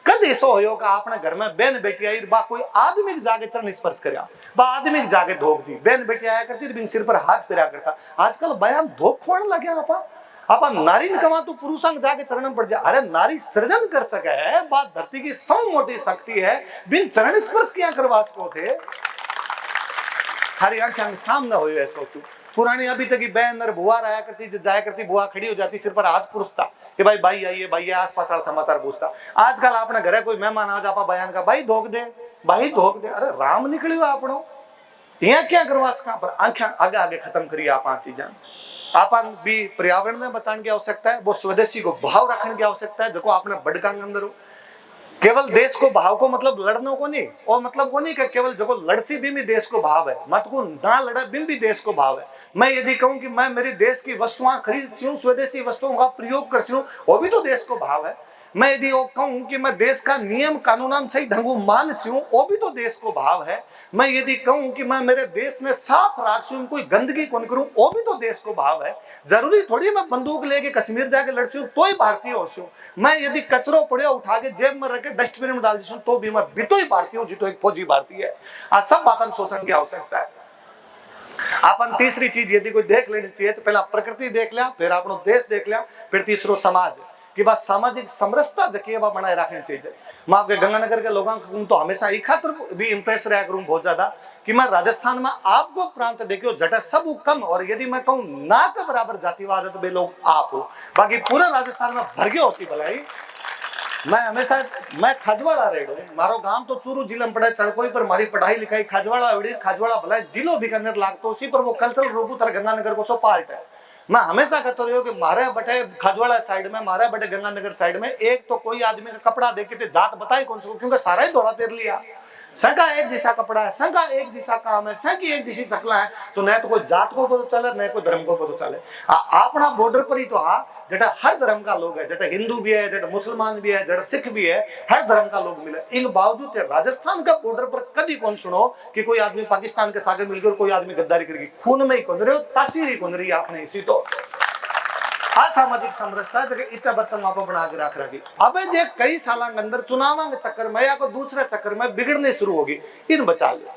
कद ऐसो हो का अपने घर में बहन बेटी आई बा कोई आदमी के जाके चरण स्पर्श करया, बा आदमी के जाके धोख दी, बहन बेटी आया करती बिन सिर पर हाथ फेरा करता। आजकल बयान धोख खोण लग गया आपा नारी ने कमा तो पुरुषां के जाके चरण पड़ जाए। अरे नारी सृजन कर सके है, बात धरती की 100 मोटी शक्ति है, बिन चरण स्पर्श क्या करवा सको थे। हरी आंखें सामने हो ऐसो तू पुरानी अभी तक की बहन और बुआ आया करती, जाया करती, बुआ खड़ी हो जाती, सिर पर हाथ पुरुषता कि भाई भाई आइए भाई, आसपास समाचार पूछता। आजकल आपने घरे कोई मेहमान आ जापा बयान का भाई धोख दे, भाई धोख दे। अरे राम निकलियो आपनो यहाँ क्या करवा सका, पर आंखें आगे आगे खत्म करिए आप चीजा। आपन भी पर्यावरण में बचाने की आवश्यकता है, वो स्वदेशी को भाव रखने की आवश्यकता है, जो आपने बड़कांग अंदर हो। केवल देश को भाव को मतलब लड़ने को नहीं, और मतलब को नहीं कि केवल जो लड़सी भी देश को भाव है, मत को ना लड़ा भी देश को भाव है। मैं यदि कहूं कि मैं मेरे देश की वस्तुएं खरीद सी हूं, स्वदेशी वस्तुओं का प्रयोग कर सी हूं, वो भी तो देश को भाव है। मैं यदि वो कहूं कि मैं देश का नियम कानून सही ढंगू मान सी हूं, वो भी तो देश को भाव है। मैं यदि कहूं कि मैं मेरे देश में साफ राख सी हूं, कोई गंदगी कौन करूं, वो भी तो देश को भाव है। जरूरी थोड़ी मैं बंदूक लेके कश्मीर जाके लड़ती हूँ तो ही भारतीय हो सी हूं। मैं यदि कचरो पड़े उठा के जेब में रख के डस्टबिन में डाल दी तो भी मैं भी तो ही भारतीय हूँ, जितो एक फौजी भारतीय है। आज सब बातों सोचने की आवश्यकता है। अपन तीसरी चीज यदि कोई देख लेनी चाहिए तो पहला प्रकृति देख लिया, फिर अपनो देश देख लिया, फिर तीसरो समाज कि बस सामाजिक समरसता जकी बनाए रखनी चाहिए। मैं आपके गंगानगर के लोगों को तो हमेशा एक खातर भी इंप्रेस रहा करूं बहुत ज्यादा कि मैं राजस्थान में आपको प्रांत देखियो जटा सब कम, और यदि मैं कहूं ना के बराबर जातिवाद है तो वे लोग आप हो, बाकी पूरा राजस्थान में भर गया उसी भलाई। मैं हमेशा मैं खाजवाड़ा रेड हूँ, मारो गांव तो चूरू जिले में पड़ा चढ़कोई पर मारी पढ़ाई लिखाई खाजवाड़ा उड़ी, खाजवाड़ा भला जिलो बीकानेर लागतो उसी पर वो कल्चरल रूप उतर गंगानगर को सो पार्ट है। मैं हमेशा कहता रही हूँ कि मारे बटे खाजवाड़ा साइड में, मारे बटे गंगानगर साइड में एक तो कोई आदमी का कपड़ा देखे थे जात बताई कौन सा, क्योंकि सारा ही दौड़ा पेर लिया। संका एक जैसा कपड़ा है, संका एक जैसा काम है, संकी एक जैसी शकला है, तो न तो कोई जात को पता चले न कोई धर्म को पता चले। अपना बॉर्डर पर ही तो जटा हर धर्म का लोग है, जटा हिंदू भी है, जटा मुसलमान भी है, जटा सिख भी है, हर धर्म का लोग मिले। इन बावजूद राजस्थान का बॉर्डर पर कभी कौन सुनो कि कोई आदमी पाकिस्तान के सागे मिलकर कोई आदमी गद्दारी करेगी, खून में ही कौन रहे हो, तासीर ही कौन रही आपने इसी तो असामाजिक समरसता जगह इतना बरसन वहां पर बना के रख रखी। अब जे कई साल के अंदर चुनाव के चक्कर में या कोई दूसरे चक्कर में बिगड़ने शुरू होगी, इन बचा लिया।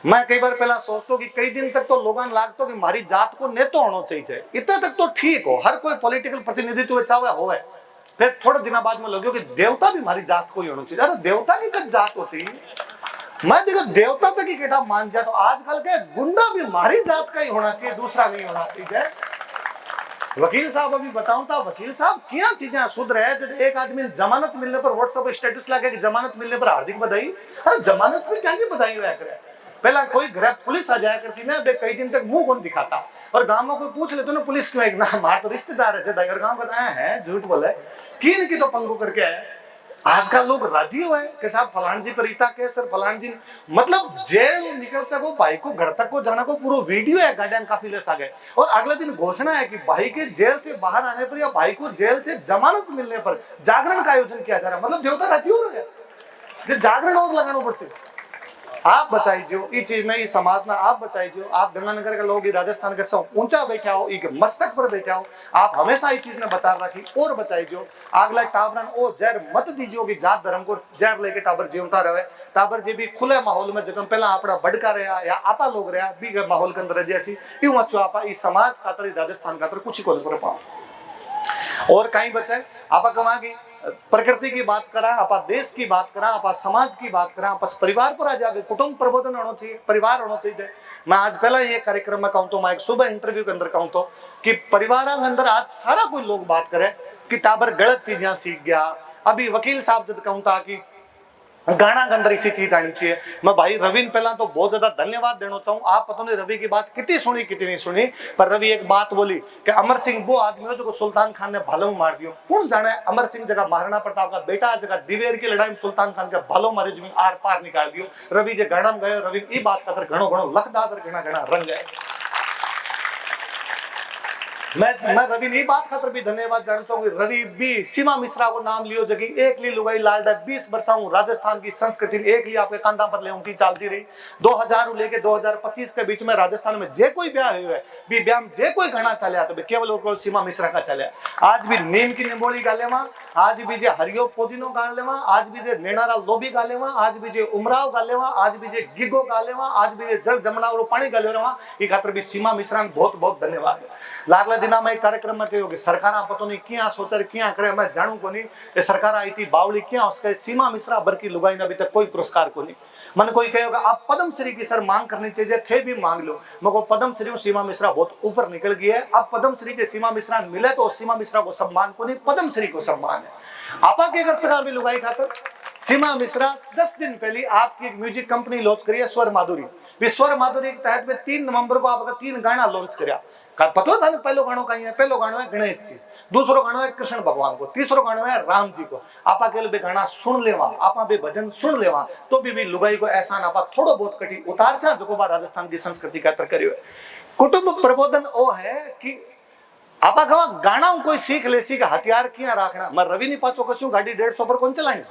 मैं कई बार पहला सोचता हूँ कि कई दिन तक तो लोगों लागतो कि हमारी जात को नेता होना चाहिए, इतना तक तो ठीक हो, हर कोई पॉलिटिकल प्रतिनिधित्व चाहे हो। फिर थोड़े दिनों बाद में लगे कि देवता भी हमारी जात को ही होना चाहिए। अरे देवता की कब जात होती, मैं देखो देवता तक ही केटा मान जाए, तो आजकल के गुंडा भी हमारी जात का ही होना चाहिए, दूसरा नहीं होना चाहिए। वकील साहब अभी बताऊं था, वकील साहब क्या चीजें शुद्ध रहे। जब एक आदमी जमानत मिलने पर व्हाट्सएप स्टेटस लगे कि जमानत मिलने पर हार्दिक बधाई, अरे जमानत में क्या की बधाई हुआ करे। पहला कोई घर पुलिस आ जाया करती ना, कई दिन तक मुंह कौन दिखाता, और गांव में कोई पूछ ले तो ना पुलिस क्यों, एक ना हमारे तो रिश्तेदार है, गांव बताया है झूठ बोले किन की तो पंगु करके है। आजकल लोग राजी हुए कि साहब फलान जी पर रीता के सर फलान जी, मतलब जेल निकलते को भाई को घर तक को जाना को पूरा वीडियो है, गार्डियन काफिले से गए और अगले दिन घोषणा है कि भाई के जेल से बाहर आने पर या भाई को जेल से जमानत मिलने पर जागरण का आयोजन किया जा रहा है। मतलब देवता राजी हो रहा है, जागरण और लगाना पड़से। आप बचाइजो ई चीज ने, ई समाज ना आप बचाइजो। आप गंगानगर के लोग, राजस्थान के सब ऊंचा बैठा हो, ई मस्तक पर बैठा हो, आप हमेशा ई चीज ने बचा रखी और बचाइजो। आगला टाबरन ओ जहर मत दीजियो कि जात धर्म को जहर लेके टाबर जीवता रहे। टाबर जे भी खुले माहौल में जगह पहला अपना बड़का रहा या आपा लोग रहा भी माहौल के अंदर जैसी यूं अच्छो आपा ई समाज खातर, राजस्थान खातर कुछ ही को कर पाओ। और कहीं बचे आपा कमा की प्रकृति की बात करा, आप देश की बात करा, आप समाज की बात करा, आप परिवार पर आ जाके कुटुंब प्रबोधन होना चाहिए, परिवार होना चाहिए। मैं आज पहला ये कार्यक्रम में कहूँ तो मैं एक सुबह इंटरव्यू के अंदर कहूँ तो कि परिवार के अंदर आज सारा कोई लोग बात करे कि टाबर गलत चीजें सीख गया। अभी वकील साहब जब कहूँ था कि गाना के अंदर इसी चीज आनी चाहिए। मैं भाई रवि ने पहला तो बहुत ज्यादा धन्यवाद देना चाहूँ। आप पता नहीं रवि की बात कितनी सुनी कितनी नहीं सुनी, पर रवि एक बात बोली कि अमर सिंह वो आदमी हो जो सुल्तान खान ने भालो मार दियो। कौन जाने अमर सिंह जगह महाराणा प्रताप का बेटा जगह दिवेर की लड़ाई में सुल्तान खान के भालो मारे जमीन आर पार निकाल दियो। रवि जे गाना में गयो, रवि ई बात खातर घणो घणो लखदार घना घना रंग गए। मैं रवि ने बात खातर भी धन्यवाद जानना चाहूंगी। रवि भी सीमा मिश्रा को नाम लियो जगी एक ली लुगाई लालडा 20 वर्षों राजस्थान की संस्कृति एक ली आपके कांधा पर ले उनकी चलती रही। 2000 लेके 2025 के बीच में राजस्थान में जे कोई ब्याह हुआ है भी ब्याह में जे कोई गाना चले तो केवल और सीमा मिश्रा का चले। आज भी नीम की निबोली गा लेवा, आज भी जे हरियो पोदिनो गा लेवा, आज भी जे नेणारा लोभी गा लेवा, आज भी जे उमराव गा लेवा, आज भी जे गिगो गा लेवा, आज भी जे जल जमुना और पानी गा लेवा। ई खातर भी सीमा मिश्रा ने बहुत बहुत धन्यवाद। लागला दिना में कार्यक्रम में कहो कि सरकार पता नहीं क्या सोचा क्या करे, मैं जानू को नहीं। सरकार आई थी बावली क्या उसका सीमा मिश्रा भर की लुगाई ने अभी तक कोई पुरस्कार को नहीं। मन कोई कहेगा आप पद्म श्री की सर मांग करनी चाहिए थे भी मांग लो, मगर पद्म श्री सीमा मिश्रा बहुत ऊपर निकल गई है। अब पद्म श्री के सीमा मिश्रा मिले तो सीमा मिश्रा को सम्मान को नहीं, पद्म श्री को सम्मान है। आपा के घर सरकार भी लुगाई खातर सीमा मिश्रा 10 दिन पहले आपकी एक म्यूजिक कंपनी लॉन्च करी है स्वर माधुरी। स्वर माधुरी के तहत में 3 नवंबर को आपका 3 गाना लॉन्च किया। पता था ना पहलो गानो कहीं है, पहलो गानो है गणेश जी, दूसरो गानो है कृष्ण भगवान को, तीसरो गानो है राम जी को। आपा के लिए गाना सुन लेवा, आपा भी भजन सुन लेवा तो भी लुगाई को एहसान आपा थोड़ो बहुत कटी उतार से जो राजस्थान की संस्कृति का करियो है। कुटुंब प्रबोधन ओ है कि आपा कहा गाना कोई सीख ले सी हथियार क्या रखना। मैं रवि नहीं पाचो कस्यू गाड़ी 150 पर कौन चलानी,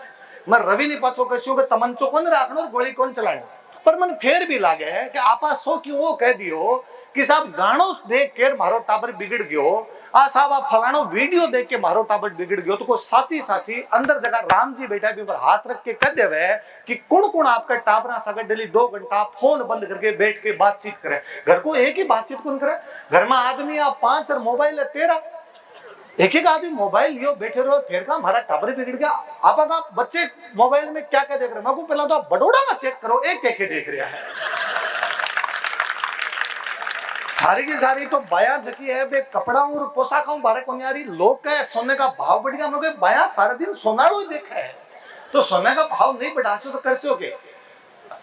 मैं रवि नहीं पाचो कस्यू के तमंचो कौन रखना और गोली कौन चलानी। पर मन फेर भी लागे है कि आपा सो क्यों वो कह दियो कि साहब गानो देख के मारो टाबर बिगड़ गयो, आ साहब आप फलानो वीडियो देख के मारो टाबर बिगड़ गयो। तो को साथी साथी अंदर जगह राम जी बैठा भी पर हाथ रख के कह देवे कि कुण कुण आपका टाबरा सागर डेली 2 घंटा फोन बंद करके बैठ के बातचीत करे। घर को एक ही बातचीत कौन करे, घर में आदमी आप 5 और मोबाइल है 13, एक आदमी मोबाइल लियो बैठे रहो फिर का हमारा टाबर बिगड़ गया। आप बच्चे मोबाइल में क्या क्या देख रहे हैं, मैं पहला तो आप बड़ोड़ा में चेक करो एक क्या देख रहा है। सारी की सारी तो बयां जकी है बे कपड़ा और पोशाकों बारे को यारी लोग का सोने का भाव बढ़ गया। मगर बयां सारा दिन सोनारो ही देखा है तो सोने का भाव नहीं बढ़ा सो तो कर सो के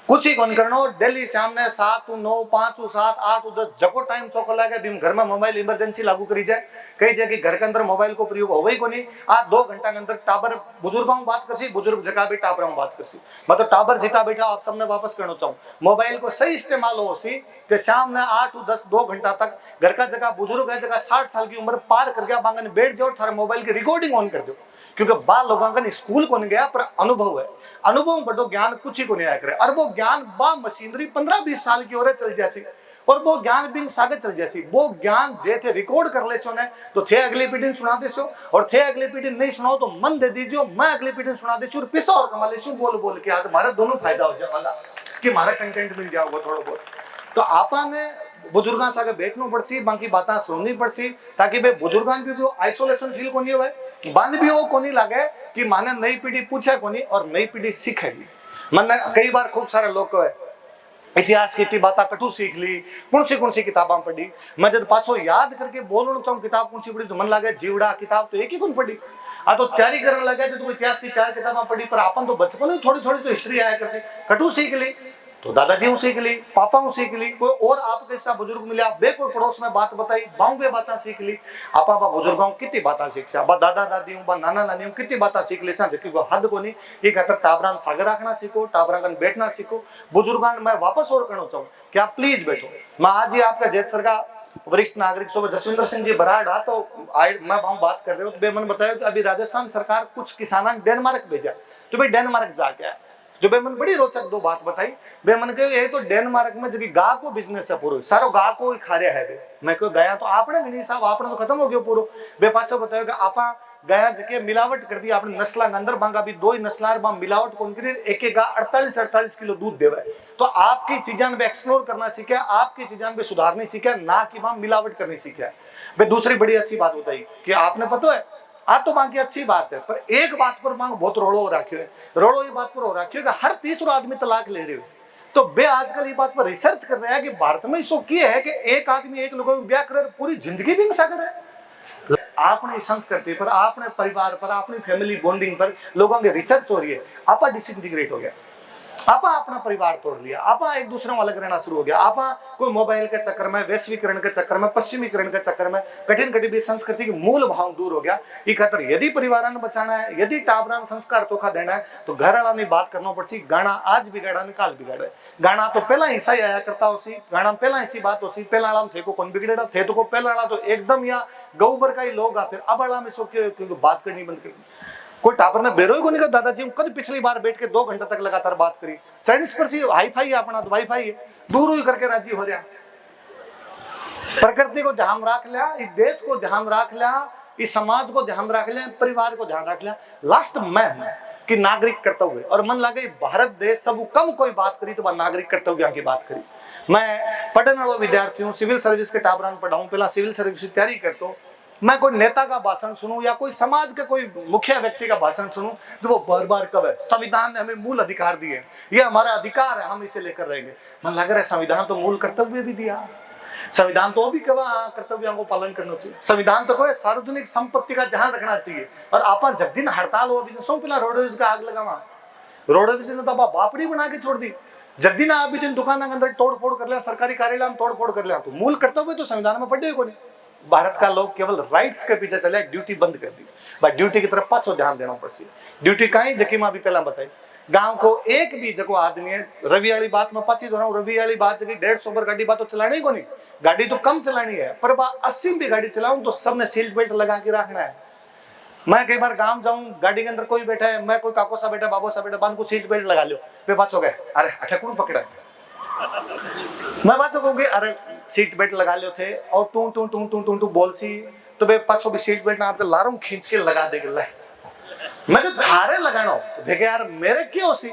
कुछ ही कौन करना। दिल्ली सामने 7 9 5 7 8 10 जको टाइम चौको लगे भी घर में मोबाइल इमरजेंसी लागू करी जाए। कई जगह घर के अंदर मोबाइल को प्रयोग हो ही को नहीं। आज 2 घंटा के अंदर टाबर बुजुर्गों बात करसी, बुजुर्ग जगह भी टाबरों बात करसी। मतलब टाबर जिता बैठा आप सबने वापस करना चाहूँ मोबाइल को सही इस्तेमाल हो सी कि शाम में 8 10 2 घंटा तक घर का जगह बुजुर्ग है जगह 60 साल की उम्र पार कर गया बांगन बैठ जाओ थारे मोबाइल की रिकॉर्डिंग ऑन कर दो। क्योंकि बाल लोगों स्कूल को नहीं गया पर अनुभव है, अनुभव बड़ो ज्ञान कुछ ही को नहीं आया करे। और वो ज्ञान बा मशीनरी 15-20 साल की और चल जैसी और वो ज्ञान बिंग सागे चल जैसी वो ज्ञान जे थे रिकॉर्ड कर ले सो ने तो थे अगली पीढ़ी सुना दे सो और थे अगली पीढ़ी नहीं सुनाओ तो मन दे दीजिए मैं अगली पीढ़ी सुना दे और पिसा और कमा ले बोल बोल के आज हमारा दोनों फायदा हो जाएगा कि हमारा कंटेंट मिल जाओगे थोड़ा बहुत। तो आपा ने बुजुर्गों सागे बैठना पड़सी बाकी बातें सुननी पड़सी ताकि भाई बुजुर्गों भी आइसोलेशन फील को नहीं हो बंद भी हो को नहीं लगे कि माने नई पीढ़ी पूछे को नहीं और नई पीढ़ी सीखेगी। मैंने कई बार खूब सारे लोग को है इतिहास की बातें कटू सीख ली कौन सी किताबा पढ़ी। मैं जब पाछो याद करके बोलना चाहूँ किताब कौन सी पढ़ी तो मन लगे जीवड़ा किताब तो एक ही कौन पढ़ी। आ तो तैयारी करने लगे जब इतिहास की 4 किताबें पढ़ी पर अपन तो बचपन में थोड़ी थोड़ी तो हिस्ट्री आया करती कटू सीख ली तो दादाजी सीख ली, पापा सीख ली, कोई और आप जैसा बुजुर्ग मिले बे कोई पड़ोस में बात बताई बाऊ बे बात सीख ली। आप बुजुर्गों कितनी बात सीख सा, दादा दादी हूँ दाना नानी हूँ कितनी बात सीख ले जबकि हद को नहीं। ये कहता टाबरान सागर रखना सीखो, टाबरान बैठना सीखो। बुजुर्गान मैं वापस और करना चाहूँ कि आप प्लीज बैठो। मैं आज ही आपका जैत सर का वरिष्ठ नागरिक सुबह जसविंदर सिंह जी बराड़ा तो मैं बात कर रहे हो तो बे मन बताया कि अभी राजस्थान सरकार कुछ किसानों डेनमार्क भेजा, तो भाई डेनमार्क जाके आया। जो बेमन बड़ी रोचक दो बात बताई। बेमन के ये तो डेनमार्क में जब गा को बिजनेस है पूरा सारो गा को ही खा रहा है। मैं क्यों गया तो आपने भी नहीं साहब, आपने तो खत्म हो गया पूरा। बे पाछो बतायो कि आपा गया जके मिलावट कर दी आपने नस्ला के अंदर बांगा भी 2 ही नस्लार बा मिलावट कौन करी, एक एक गा 48 किलो दूध देवे। तो आपकी चीजां पे एक्सप्लोर करना सीखे, आपकी चीजां पे सुधारनी सीखे, ना कि वहां मिलावट करनी सीखे। बे दूसरी बड़ी अच्छी बात बताई कि आपने पता है आज तो बाकी अच्छी बात है, पर एक बात पर मांग बहुत रोड़ो हो रखी है। रोड़ो ये बात पर हो रखी है कि हर तीसरा आदमी तलाक ले रहे हो। तो बे आजकल ये बात पर रिसर्च कर रहे हैं कि भारत में इसो की है कि एक आदमी एक लोगों को ब्याह करे पूरी जिंदगी भी इंसान करे। आपने संस्कृति पर, आपने परिवार पर, अपनी फैमिली बॉन्डिंग पर लोगों की रिसर्च हो रही है। आपा डिसइंटीग्रेट हो गया, आपा अपना परिवार तोड़ लिया, आपा एक दूसरे में अलग रहना शुरू हो गया। आपा कोई मोबाइल के चक्कर में, वैश्वीकरण के चक्कर में, पश्चिमीकरण के चक्कर में कठिन कठिन संस्कृति के मूल भाव दूर हो गया। ये खातर यदि परिवार ने बचाना है, यदि टाबरान संस्कार चोखा देना है तो घर वाला ने बात करना पड़ती। गाना आज बिगाड़ा काल बिगाड़े, गाना तो पहला हिस्सा ही आया करता हो सी, गाना पहला ऐसी बात हो सी, पहला आराम थे को कौन बिगड़ेगा थे तो को पहला तो एकदम या गौबर का ही लोग आ, फिर अब आला में सो क्योंकि बात करनी बंद कर दी। कोई टापर ने बेरोई को नहीं कहा दादाजी कल पिछली बार बैठ के 2 घंटे तक लगातार बात करी। चाइनीज पर हाई फाई है अपना तो वाई फाई है, दूर ही करके राजी हो रहा। प्रकृति को ध्यान रख लिया, इस देश को ध्यान रख लिया, इस समाज को ध्यान रख लिया, परिवार को ध्यान रख लिया। लास्ट में कि नागरिक करते हुए और मन लगे भारत देश सब कम कोई बात करी तो नागरिक करते हुए की बात करी। मैं पढ़ने वालों विद्यार्थी हूँ, सिविल सर्विस के टाबरान पढ़ाऊँ, पहला सिविल सर्विस की तैयारी करता हूँ। मैं कोई नेता का भाषण सुनूं या कोई समाज के कोई मुखिया व्यक्ति का भाषण सुनूं जो वो बार बार कहे संविधान ने हमें मूल अधिकार दिए, ये हमारा अधिकार है, हम इसे लेकर रहेंगे। मन लग रहा है संविधान तो मूल कर्तव्य भी दिया, संविधान तो भी कहा कर्तव्यों को पालन करना चाहिए। संविधान तो कोई सार्वजनिक संपत्ति का ध्यान रखना चाहिए। और आप जब दिन हड़ताल हो सो पहला रोडवेज का आग लगावा, रोडवेज ने तो बापड़ी बना के छोड़ दी। जब दिन आप दिन दुकान के अंदर तोड़ फोड़ कर लिया, सरकारी कार्यालय में तोड़ फोड़ कर लिया, तो मूल कर्तव्य तो संविधान में पढ़े को नहीं। भारत का लोग केवल राइट्स के पीछे चले, ड्यूटी बंद कर दी। भाई ड्यूटी की तरफ पाछो ध्यान देना पड़ती। ड्यूटी कहीं जकी भी पहला बताई गांव को एक भी जगह आदमी है रवि वाली बात में पाची दो रहा हूँ। रवि वाली बात जगह 150 पर गाड़ी बात तो चलानी को नहीं, गाड़ी तो कम चलानी है, पर 80 भी गाड़ी चलाऊं तो सबने सीट बेल्ट लगा के रखना है। मैं कई बार गांव जाऊं गाड़ी के अंदर कोई बैठा है, मैं कोई काको सा बैठा बाबू सा बैठा बान को सीट बेल्ट लगा लो, वे बात हो गए अरे अठे कौन पकड़ा है। मैं बात कहूँगी अरे सीट बेल्ट लगा लो थे और टू टू टू टू टू टू बोल सी तो वे पाछो भी सीट बेल्ट ना आप लारूं खींच के लगा देगा। मैं तो थारे लगाना तो देखे यार मेरे क्यों सी।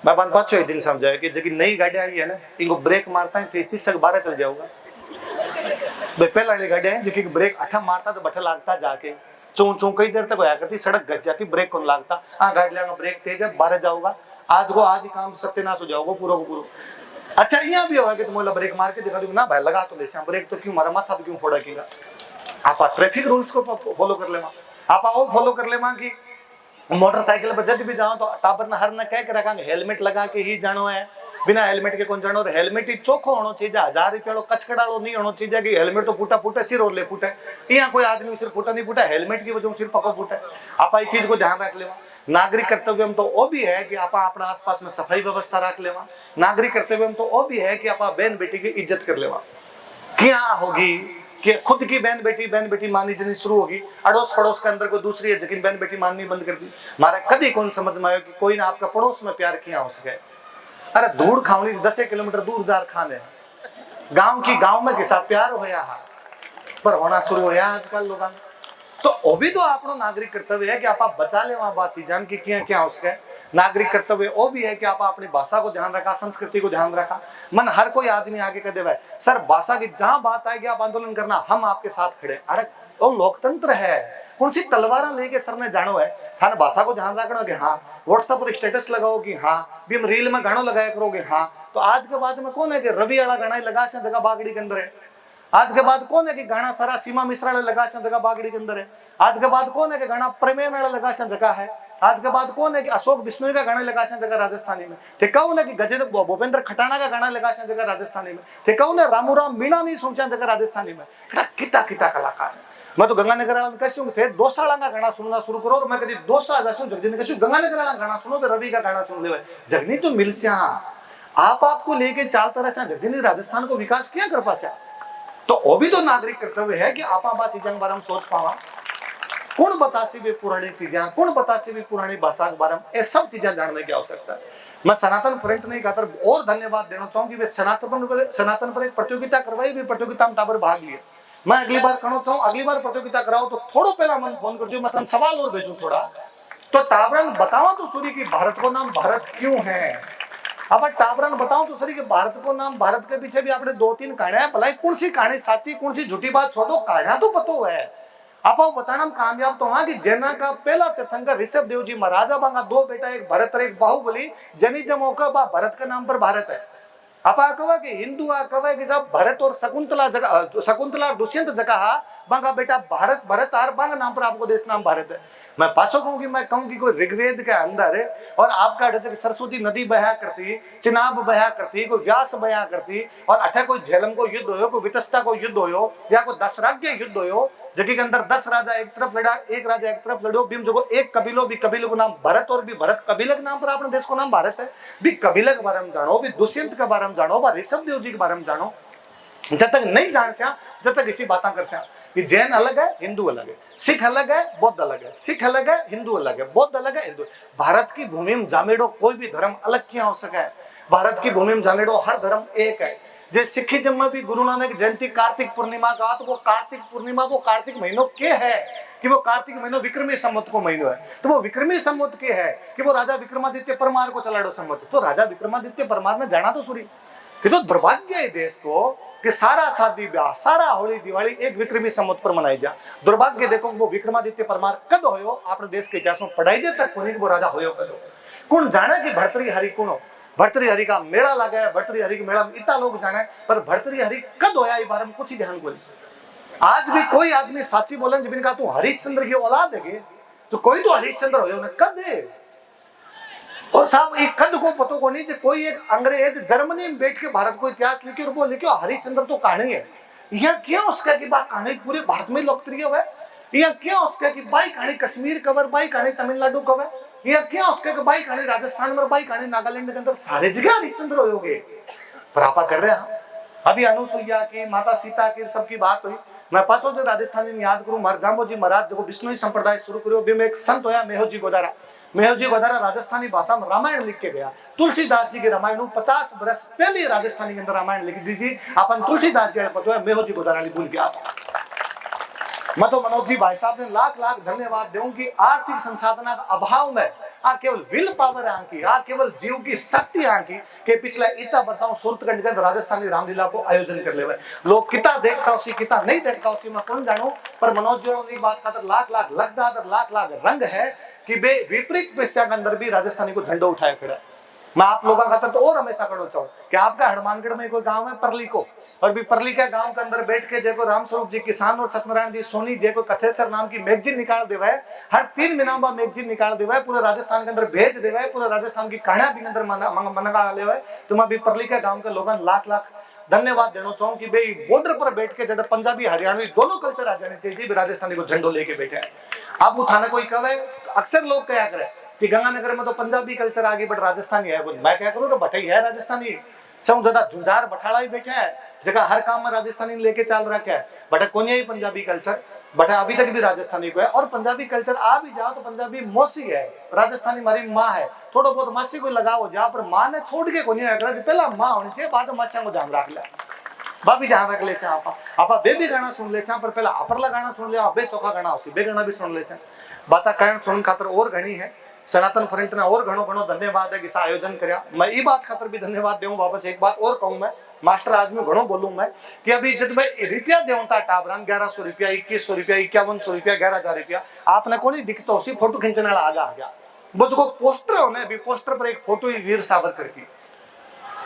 मैं बन पाछो एक दिन समझाया कि जब नई गाड़ी आई है ना इनको ब्रेक मारता है तो इसी से 12 चल जाऊंगा। भाई पहले वाली गाड़ी है जिसकी ब्रेक अठा मारता तो बठा लागता जाके चू चू कई देर तक होया करती, सड़क घस जाती, ब्रेक कौन लागता। हाँ गाड़ी लेगा ब्रेक तेज है 12 जाऊंगा, आज को आज ही काम सत्यानाश हो जाओगे पूरा को पूरा। अच्छा यहाँ भी होगा कि तुम ब्रेक मार के दिखा दूंगा ना भाई लगा तो ले ब्रेक तो क्यों मारा माथा तो क्यों फोड़ा किया। आप ट्रैफिक रूल्स को फॉलो कर ले, आप वो फॉलो कर ले कि मोटरसाइकिल पर जब भी जाओ तो टाबर ने हर ने कह के रखा हेलमेट लगा के ही जानो है, बिना हेलमेट के कौन जानो। और हेलमेट ही चोखो होना चाहिए, 1000 रुपया कचकड़ाड़ो नहीं होना चाहिए कि हेलमेट तो फूटा फूटा सिर और ले फूटा है। यहाँ कोई आदमी सिर फूटा नहीं फूटा, हेलमेट की वजह सिर पका फूटा है। आप इस चीज को ध्यान रख लेवा। नागरिक कर्तव्य हम तो वो भी है कि आप अपना आसपास में सफाई व्यवस्था रख लेवा। नागरिक कर्तव्य हम तो वो भी है कि आप बहन बेटी की इज्जत कर लेवा। क्या होगी कि खुद की बहन बेटी माननी जनी शुरू होगी, अड़ोस पड़ोस के अंदर कोई दूसरी है जकिन बहन बेटी माननी बंद कर दी। हमारा कभी कौन समझ में आयो कि कोई ना आपका पड़ोस में प्यार किया हो सके। अरे धूड़ खावनी 10 किलोमीटर दूर जार खाने गांव में किसा प्यार होया पर होना शुरू होया आजकल लोगों। तो वो भी तो अपना नागरिक कर्तव्य है कि आप बचा ले वहां बात जान की क्या उसके नागरिक कर्तव्य वो भी है कि आप अपनी भाषा को ध्यान रखा, संस्कृति को ध्यान रखा। मन हर कोई आदमी आगे कर देवा सर भाषा की जहां बात आएगी आप आंदोलन करना, हम आपके साथ खड़े। अरे वो लोकतंत्र है, कौन सी तलवार लेके सर ने जानो है। थाने भाषा को ध्यान रखना कि हाँ व्हाट्सएप पर स्टेटस लगाओगी, हाँ भी हम रील में गानों लगाया करोगे। हाँ तो आज के बाद में कौन है कि रवि वाला गाना लगा से जगह बागड़ी के अंदर है। आज के बाद कौन है कि गाना सारा सीमा मिश्रा लगा से जगह बागड़ी के अंदर है। आज के बाद कौन है कि गाना प्रेमे वाला लगा से जगह है। आज के बाद कौन है कि अशोक बिश्नोई का गाना लगा जगह राजस्थानी में, थे कौन है कि गजेंद्र भूपेंद्र खटाना का गाना लगा जगह राजस्थानी में, थे कौन है रामूराम मीणा नहीं सोचा जगह राजस्थानी में। किता किता कलाकार है। मैं तो गंगानगर वाला कहूँ थे दोसाला का गाना सुनना शुरू करो, और मैं कभी दोसा जासूं जगजी ने कहूँ गंगानगर वाला गाना सुनो तो रवि का गाना सुन ले। जगनी तो मिल से आप आपको लेके चाल तरह से जगजी ने राजस्थान को विकास किया कर पास। तो वो भी तो नागरिक कर्तव्य है कि आप चीजों के बारे में सोच पावा। कौन बतासी भी पुरानी चीजें, कौन बतासी भी पुरानी भाषा के बारे में, ये सब चीजें जानने की आवश्यकता है। मैं सनातन फ्रंट नहीं कहता और धन्यवाद देना चाहूँ कि वे सनातन पर एक प्रतियोगिता करवाई भी, प्रतियोगिता में टाबर भाग लिए। मैं अगली बार कहना चाहूँ अगली बार प्रतियोगिता कराओ तो थोड़ा पहला मन फोन कर जो मैं सवाल और भेजू थोड़ा, तो टाबरन बताओ तो सूरी की भारत को नाम भारत क्यों है। अब टाबरन बताओ तो सरी कि भारत को नाम भारत के पीछे भी आपने 2-3 कहानियां भलाई कौन सी कहानी साची कौन सी झूठी बात छोड़ो, कहानियां तो पतो है। आप बताना कामयाब तो वहां की जैना का पहला तीर्थंकर ऋषभ देव जी महाराजा बांगा 2 बेटा, एक भरत और एक बाहुबली। जनी जमो का भरत के नाम पर भारत है। आप कहे कि हिंदू कहे कि साहब भरत और शकुंतला दुष्यंत जगह बांगा बेटा भारत भरत आर बांगा नाम पर आपको देश नाम भारत है। मैं पाछो कहूँ कि मैं कहूँ कि कोई ऋग्वेद के अंदर और आपका सरस्वती नदी बहा करती, चिनाब बहा करती, कोई व्यास बहा करती, और अठे कोई झेलम को युद्ध हो, कोई वितस्ता को युद्ध हो, या कोई दशराज्य युद्ध हो, जगह के अंदर 10 राजा एक तरफ लड़ा, एक राजा एक तरफ लड़ो, भी जो एक कबीलो भी कबीले को नाम भरत, और भी भरत कबीले के नाम पर अपने देश को नाम भारत है। भी कबीले के बारे में जानो, भी दुष्यंत के बारे में जानो, ऋषभ देव जी के बारे में जानो। जब तक नहीं जान जब तक इसी बातें कर कि जैन अलग है, हिंदू अलग है, सिख अलग है, बौद्ध अलग है, सिख अलग है, हिंदू अलग है, बौद्ध अलग है, हिंदू। भारत की भूमि में जामेड़ो कोई भी धर्म अलग क्यों हो सके। भारत की भूमि में जामेड़ो हर धर्म एक है। जे सिखिज्म में भी गुरु नानक जयंती कार्तिक पूर्णिमा का, तो वो कार्तिक पूर्णिमा वो कार्तिक महीनों के है कि वो कार्तिक महीनों विक्रमी संवत को महीनों है। तो वो विक्रमी संवत के है कि वो राजा विक्रमादित्य परमार को चलाड़ो संवत। तो राजा विक्रमादित्य परमार ने जाना तो सूरी कि तो दुर्भाग्य है देश को कि सारा शादी ब्याह, सारा होली दिवाली एक विक्रमी संवत पर मनाई जा। दुर्भाग्य देखो वो विक्रमादित्य परमार कद होयो अपने देश के इतिहास में पढ़ाई जे तक कोनी वो राजा होयो कदो। कौन जाने कि भर्तृहरि हरि कौन हो। भर्तृहरि का मेला लगा है, भर्तृहरि के मेला में इतना लोग जाने, पर भर्तृहरि कद होया इस बारे में कुछ ही ध्यान को नहीं। आज भी कोई आदमी साची बोले जिन का तू हरिश्चंद्र की औलाद है तो कोई तो हरिश्चंद्र हो ना कद है। और साहब एक कद को पतो को नहीं कि कोई एक अंग्रेज जर्मनी में बैठ के भारत को इतिहास लिखे और वो लिखे हरिश्चंद्र तो कहानी है। यह क्यों उसका कि बात कहानी पूरे भारत में लोकप्रिय है। यह क्यों उसका कि बाई कहानी कश्मीर कवर, बाई कहानी तमिलनाडु कवर, यह क्यों उसका कि बाई कहानी राजस्थान में, बाई कहानी नागालैंड के अंदर सारे जगह हरिश्चंद्र होगे। पर आपा कर रहे हैं अभी अनुसुईया की, माता सीता की सबकी बात हुई। मैं पांचों जो राजस्थानी याद करूं जाम्बो जी महाराज जो बिश्नोई संप्रदाय शुरू करो भी में एक संत होया मेहोजी गोदारा। मेहोजी गोदारा राजस्थानी भाषा में रामायण लिख के गया। तुलसीदास जी के रामायण 50 वर्ष पहले राजस्थानी के अंदर रामायण लिख दीजिए अपन तुलसीदास जी पतो है मेहोजी गोदारा भूल गया। मैं तो मनोज जी भाई साहब ने लाख लाख धन्यवाद दूं कि आर्थिक संसाधन का अभाव में केवल विल पावर आंकी, केवल जीव की शक्ति आंकी के पिछले इतना वर्षों सूरतगंज के राजस्थानी रामलीला को आयोजन कर ले। लोग किता देखता उसी किता नहीं देखता उसी मैं कौन जानू, पर मनोज जी ने बात खातर लाख लाख लगदार लाख लाख रंग है कि बे विपरीत परिस्थितियों के अंदर भी राजस्थानी को झंडा उठाया खड़ा। मैं आप लोगों का तो और हमेशा करना चाहूँ कि आपका हनुमानगढ़ में कोई गांव है परली को, और भी परली के गांव के अंदर बैठ के जैको रामस्वरूप जी किसान और सत्यनारायण जी सोनी जैको कथेसर नाम की मैगजीन निकाल देवा है, हर 3 महीना में मैगजीन निकाल देवा है, पूरे राजस्थान के अंदर भेज देवा है, पूरे राजस्थान की कहानियां भी अंदर मनगा ले है। तो मैं भी परली के गांव के लोगों लाख लाख धन्यवाद देना चाहूँ कि भाई बॉर्डर पर बैठ के जब पंजाबी हरियाणवी दोनों कल्चर आ जाने चाहिए, राजस्थानी को झंडो लेके बैठे हैं। अब उठाने कोई कहे, अक्सर लोग क्या करे कि गंगानगर में तो पंजाबी कल्चर आ गई बट राजस्थानी है। मैं क्या करूँ, बटाई है राजस्थानी सब ज्यादा झुंझार बठाड़ा ही बैठे है, जगह हर काम में राजस्थानी लेके चल रखा है। बटा कोनिया ही पंजाबी कल्चर, बटा अभी तक भी राजस्थानी को है। और पंजाबी कल्चर आ भी जाओ तो पंजाबी मौसी है, राजस्थानी हमारी माँ है। थोड़ा बहुत मासी को लगाओ जहाँ पर माँ ने छोड़ के कोनिया पहला माँ होनी चाहिए, बाद में मासिया को ध्यान रख लिया, भाभी ध्यान रख ले आपा बेबी गाना सुन ले, पर पहला अपरला गाना सुन ले, बे चौका गाना होसी बे गाना भी सुन ले। बात कारण सुन खातर और घनी है। सनातन फ्रंट ने और घणो घणो धन्यवाद है कि सा आयोजन करया। मैं ई बात खातर भी धन्यवाद देऊं। वापस एक बात और कहूं मैं, मास्टर आज में घणो बोलूं मैं कि अभी जब मैं रुपया देऊं था टाबरान 1100 रुपया, 2100 रुपया, 5100 रुपया, 11000 रुपया, आपने को नहीं दिखता उसी फोटो खींचने वाला आगा आ गया। वो जो पोस्टर होने भी पोस्टर पर एक फोटो ही वीर सावरकर की,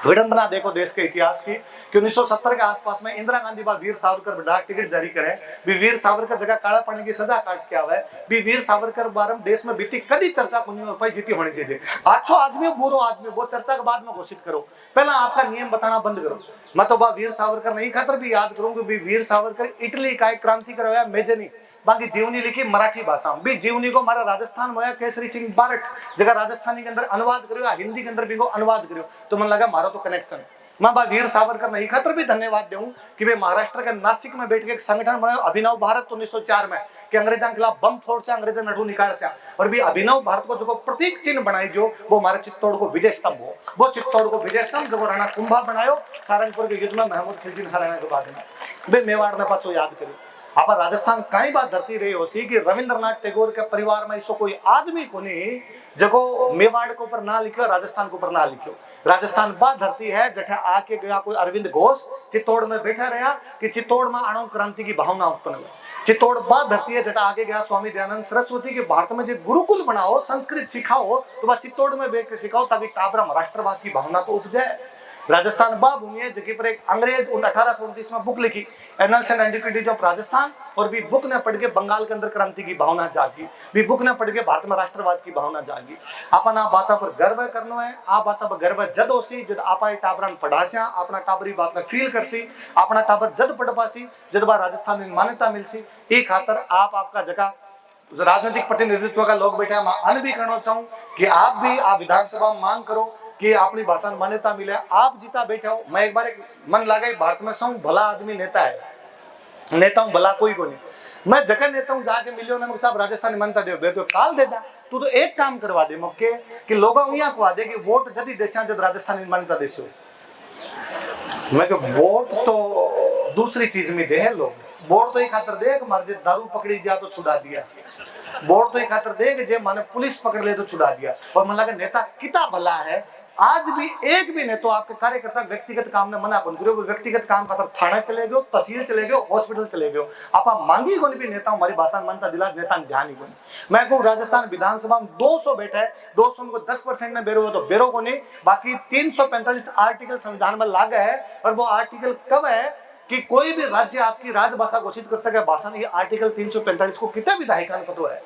विडंबना देखो देश के इतिहास की कि 1970 के आसपास में इंदिरा गांधी बा वीर सावरकर डाक टिकट जारी करे, भी वीर सावरकर जगह काला पानी की सजा काट के आवे, भी वीर सावरकर बारे में देश में बीती कदी चर्चा को नहीं पाई जीती होनी चाहिए। अच्छो आदमी बुरो आदमी वो चर्चा के बाद में घोषित करो, पहला आपका नियम बताना बंद करो। मैं तो बा वीर सावरकर नहीं खातर भी याद करूंगा, भी वीर सावरकर इटली का एक क्रांति करवाया मेजनी, बाकी जीवनी लिखी मराठी भाषा में, भी जीवनी को हमारा राजस्थान में केसरी सिंह बारठ जगह राजस्थानी के अंदर अनुवाद करियो, हिंदी के अंदर भी को अनुवाद करियो, तो मन लगा मारा तो कनेक्शन। मैं बा वीर सावरकर नहीं खातर भी धन्यवाद दूं कि वे महाराष्ट्र के नासिक में बैठ के एक संगठन बनाया अभिनव भारत 1904 में, कि अंग्रेजों के खिलाफ बम फोड़ से अंग्रेजों नठू निकाल से, और भी अभिनव भारत को जो प्रतीक चिन्ह बनाई जो वो हमारे चित्तौड़ को विजय स्तंभ हो, वो चित्तौड़ को विजय स्तंभ जो राणा कुंभा बनायो सारंगपुर के युद्ध में महमूद खिलजी हराने के बाद में, वे मेवाड़ ने पाछो याद करियो। आप राजस्थान कई बार धरती रही हो सी कि रविंद्रनाथ टैगोर के परिवार में ऐसा कोई आदमी को नहीं जको मेवाड़ के ऊपर ना लिखो, राजस्थान के ऊपर ना लिखो। राजस्थान बा धरती है जठे आके गया कोई अरविंद घोष चित्तौड़ में बैठा रहा कि चित्तौड़ में आणु क्रांति की भावना उत्पन्न हुई। चित्तौड़ बा धरती है जटा आगे गया स्वामी दयानंद सरस्वती के भारत में जो गुरुकुल बनाओ, संस्कृत सिखाओ, तो वह चित्तौड़ में बैठ के सिखाओ ताकि टाबरा में राष्ट्रवाद की भावना तो उपजे। राजस्थान बा भूमि है जगह पर एक अंग्रेज 1829 में बुक लिखी annuls and antiquities of Rajasthan, और भी बुक ने पढ़ के बंगाल के अंदर क्रांति की भावना जागी, भी बुक ने पढ़ के भारत में राष्ट्रवाद की भावना जागी। अपन आ बात पर गर्व करनो है, आ बात पर गर्व जद होसी जद आपा टाबरन पढ़ास्या, अपना टाबरी बात में फील करसी, अपना टाबर जद पढ़ पासी जद बा राजस्थान में मान्यता मिलसी। एक खातर आप आपका जगह राजनीतिक प्रतिनिधित्व का लोग बैठे मैं अन भी करना चाहूँ कि आप भी आप विधानसभा में मांग करो कि अपनी भाषा में मान्यता मिले। आप जीता बैठे हो, मैं एक बार एक मन लगा भारत में सौ भला आदमी नेता है, नेता हूँ भला कोई को नहीं, मैं जगह नेता हूँ जाके मिलियो ने साहब राजस्थान मान्यता दे तो काल देता तू तो एक काम करवा दे मौके कि लोगों यहाँ को दे कि वोट जदी देशा जब राजस्थान मान्यता देशो। मैं तो वोट तो दूसरी चीज में दे है लोग, वोट तो एक खातर दे कि मार दारू पकड़ी जा तो छुड़ा दिया, वोट तो एक खातर दे कि जे माने पुलिस पकड़ ले तो छुड़ा दिया। और मन लगा नेता कितना भला है, आज भी एक भी ने तो आपके कार्यकर्ता व्यक्तिगत काम में मना कौन करो, व्यक्तिगत काम खातर थाना चले गयो, तहसील चले गयो, हॉस्पिटल चले गयो, आप मांगी कौन भी नेता हमारी भाषा मानता दिला नेता ध्यान ही कौन। मैं कहूँ राजस्थान विधानसभा में 200 बैठा है, 200 को 10% में बेरो हो तो बेरो को नहीं, बाकी 345 आर्टिकल संविधान में लागा है, और वो आर्टिकल कब है कि कोई भी राज्य आपकी राजभाषा घोषित कर सके भाषा। ये आर्टिकल 345 को कितना विधायिका पता है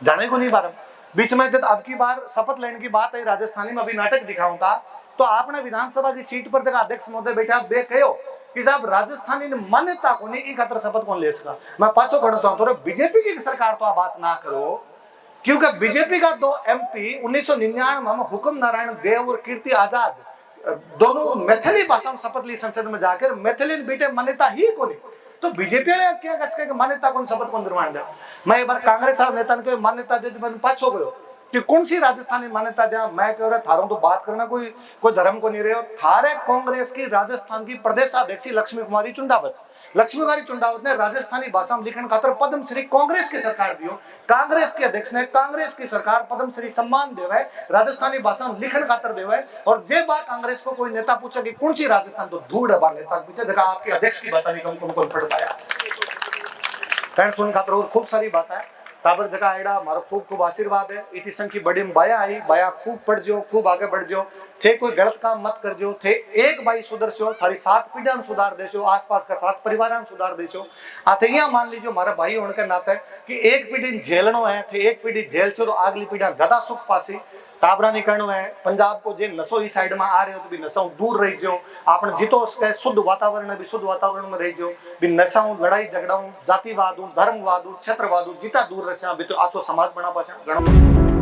जाने को नहीं बारे। बीच में जब अब की बार शपथ लेने की बात है राजस्थानी में अभी नाटक दिखाऊं था, तो आपने विधानसभा की सीट पर जगह अध्यक्ष महोदय बैठे आप बे कहो कि साहब राजस्थानी मान्यता को नहीं एक खातर शपथ कौन ले सका। मैं पाछो कहना चाहूँ तो बीजेपी की सरकार तो आप बात ना करो, क्योंकि बीजेपी का 2 MP 1999 में हुकुम नारायण देव और कीर्ति आजाद दोनों मैथिली भाषा में शपथ ली संसद में जाकर, मैथिली बेटे मान्यता ही को नहीं, तो बीजेपी ने क्या कह मान्यता कौन शपथ कौन निर्माण दे। मैं एक बार कांग्रेस नेता ने मान्यता दे तो पाछो गयो कि कौन सी राजस्थानी मान्यता दिया। मैं कह रहा थारों तो बात करना कोई धर्म को नहीं रहे हो। थारे कांग्रेस की राजस्थान की प्रदेशाध्यक्ष लक्ष्मी कुमारी चुंडावत ने राजस्थानी भाषा में लिखने खातर पद्म श्री कांग्रेस की सरकार दियो, कांग्रेस के अध्यक्ष ने कांग्रेस की सरकार पद्म श्री सम्मान देवे राजस्थानी भाषा में लिखने खातर देवे। और जे बात कांग्रेस को कोई नेता पूछे कि कौन सी राजस्थान, तो धूड़ है नेता पीछे जगह आपके अध्यक्ष की बात नहीं कौन पढ़ पाया। कहने सुन खातर और खूब सारी बात है टाबर जगह आएड़ा मारो खूब आशीर्वाद है। इति संख्या बड़ी बाया आई, बाया खूब पढ़ जो, खूब आगे बढ़ जो, थे कोई गलत काम मत कर जो, थे एक बाई सुधरसो, थारी 7 पीढ़ियां सुधार देसो, आसपास का 7 परिवार सुधार देसो। आते यहाँ मान लीजिए हमारा भाई होने के नाते कि एक पीढ़ी झेलनो है, थे एक पीढ़ी झेल छो तो अगली पीढ़ियां ज्यादा सुख पासी। टाबरा नहीं करनो है, पंजाब को जे नशो ही साइड में आ रहे हो तो भी नशाओं दूर रही जो, आपने जितो उसके शुद्ध वातावरण है भी शुद्ध वातावरण में रही जो, भी नशाओं लड़ाई झगड़ाऊं जातिवाद धर्मवाद क्षेत्रवाद जितना दूर रहे भी तो आछो समाज बना पाछा।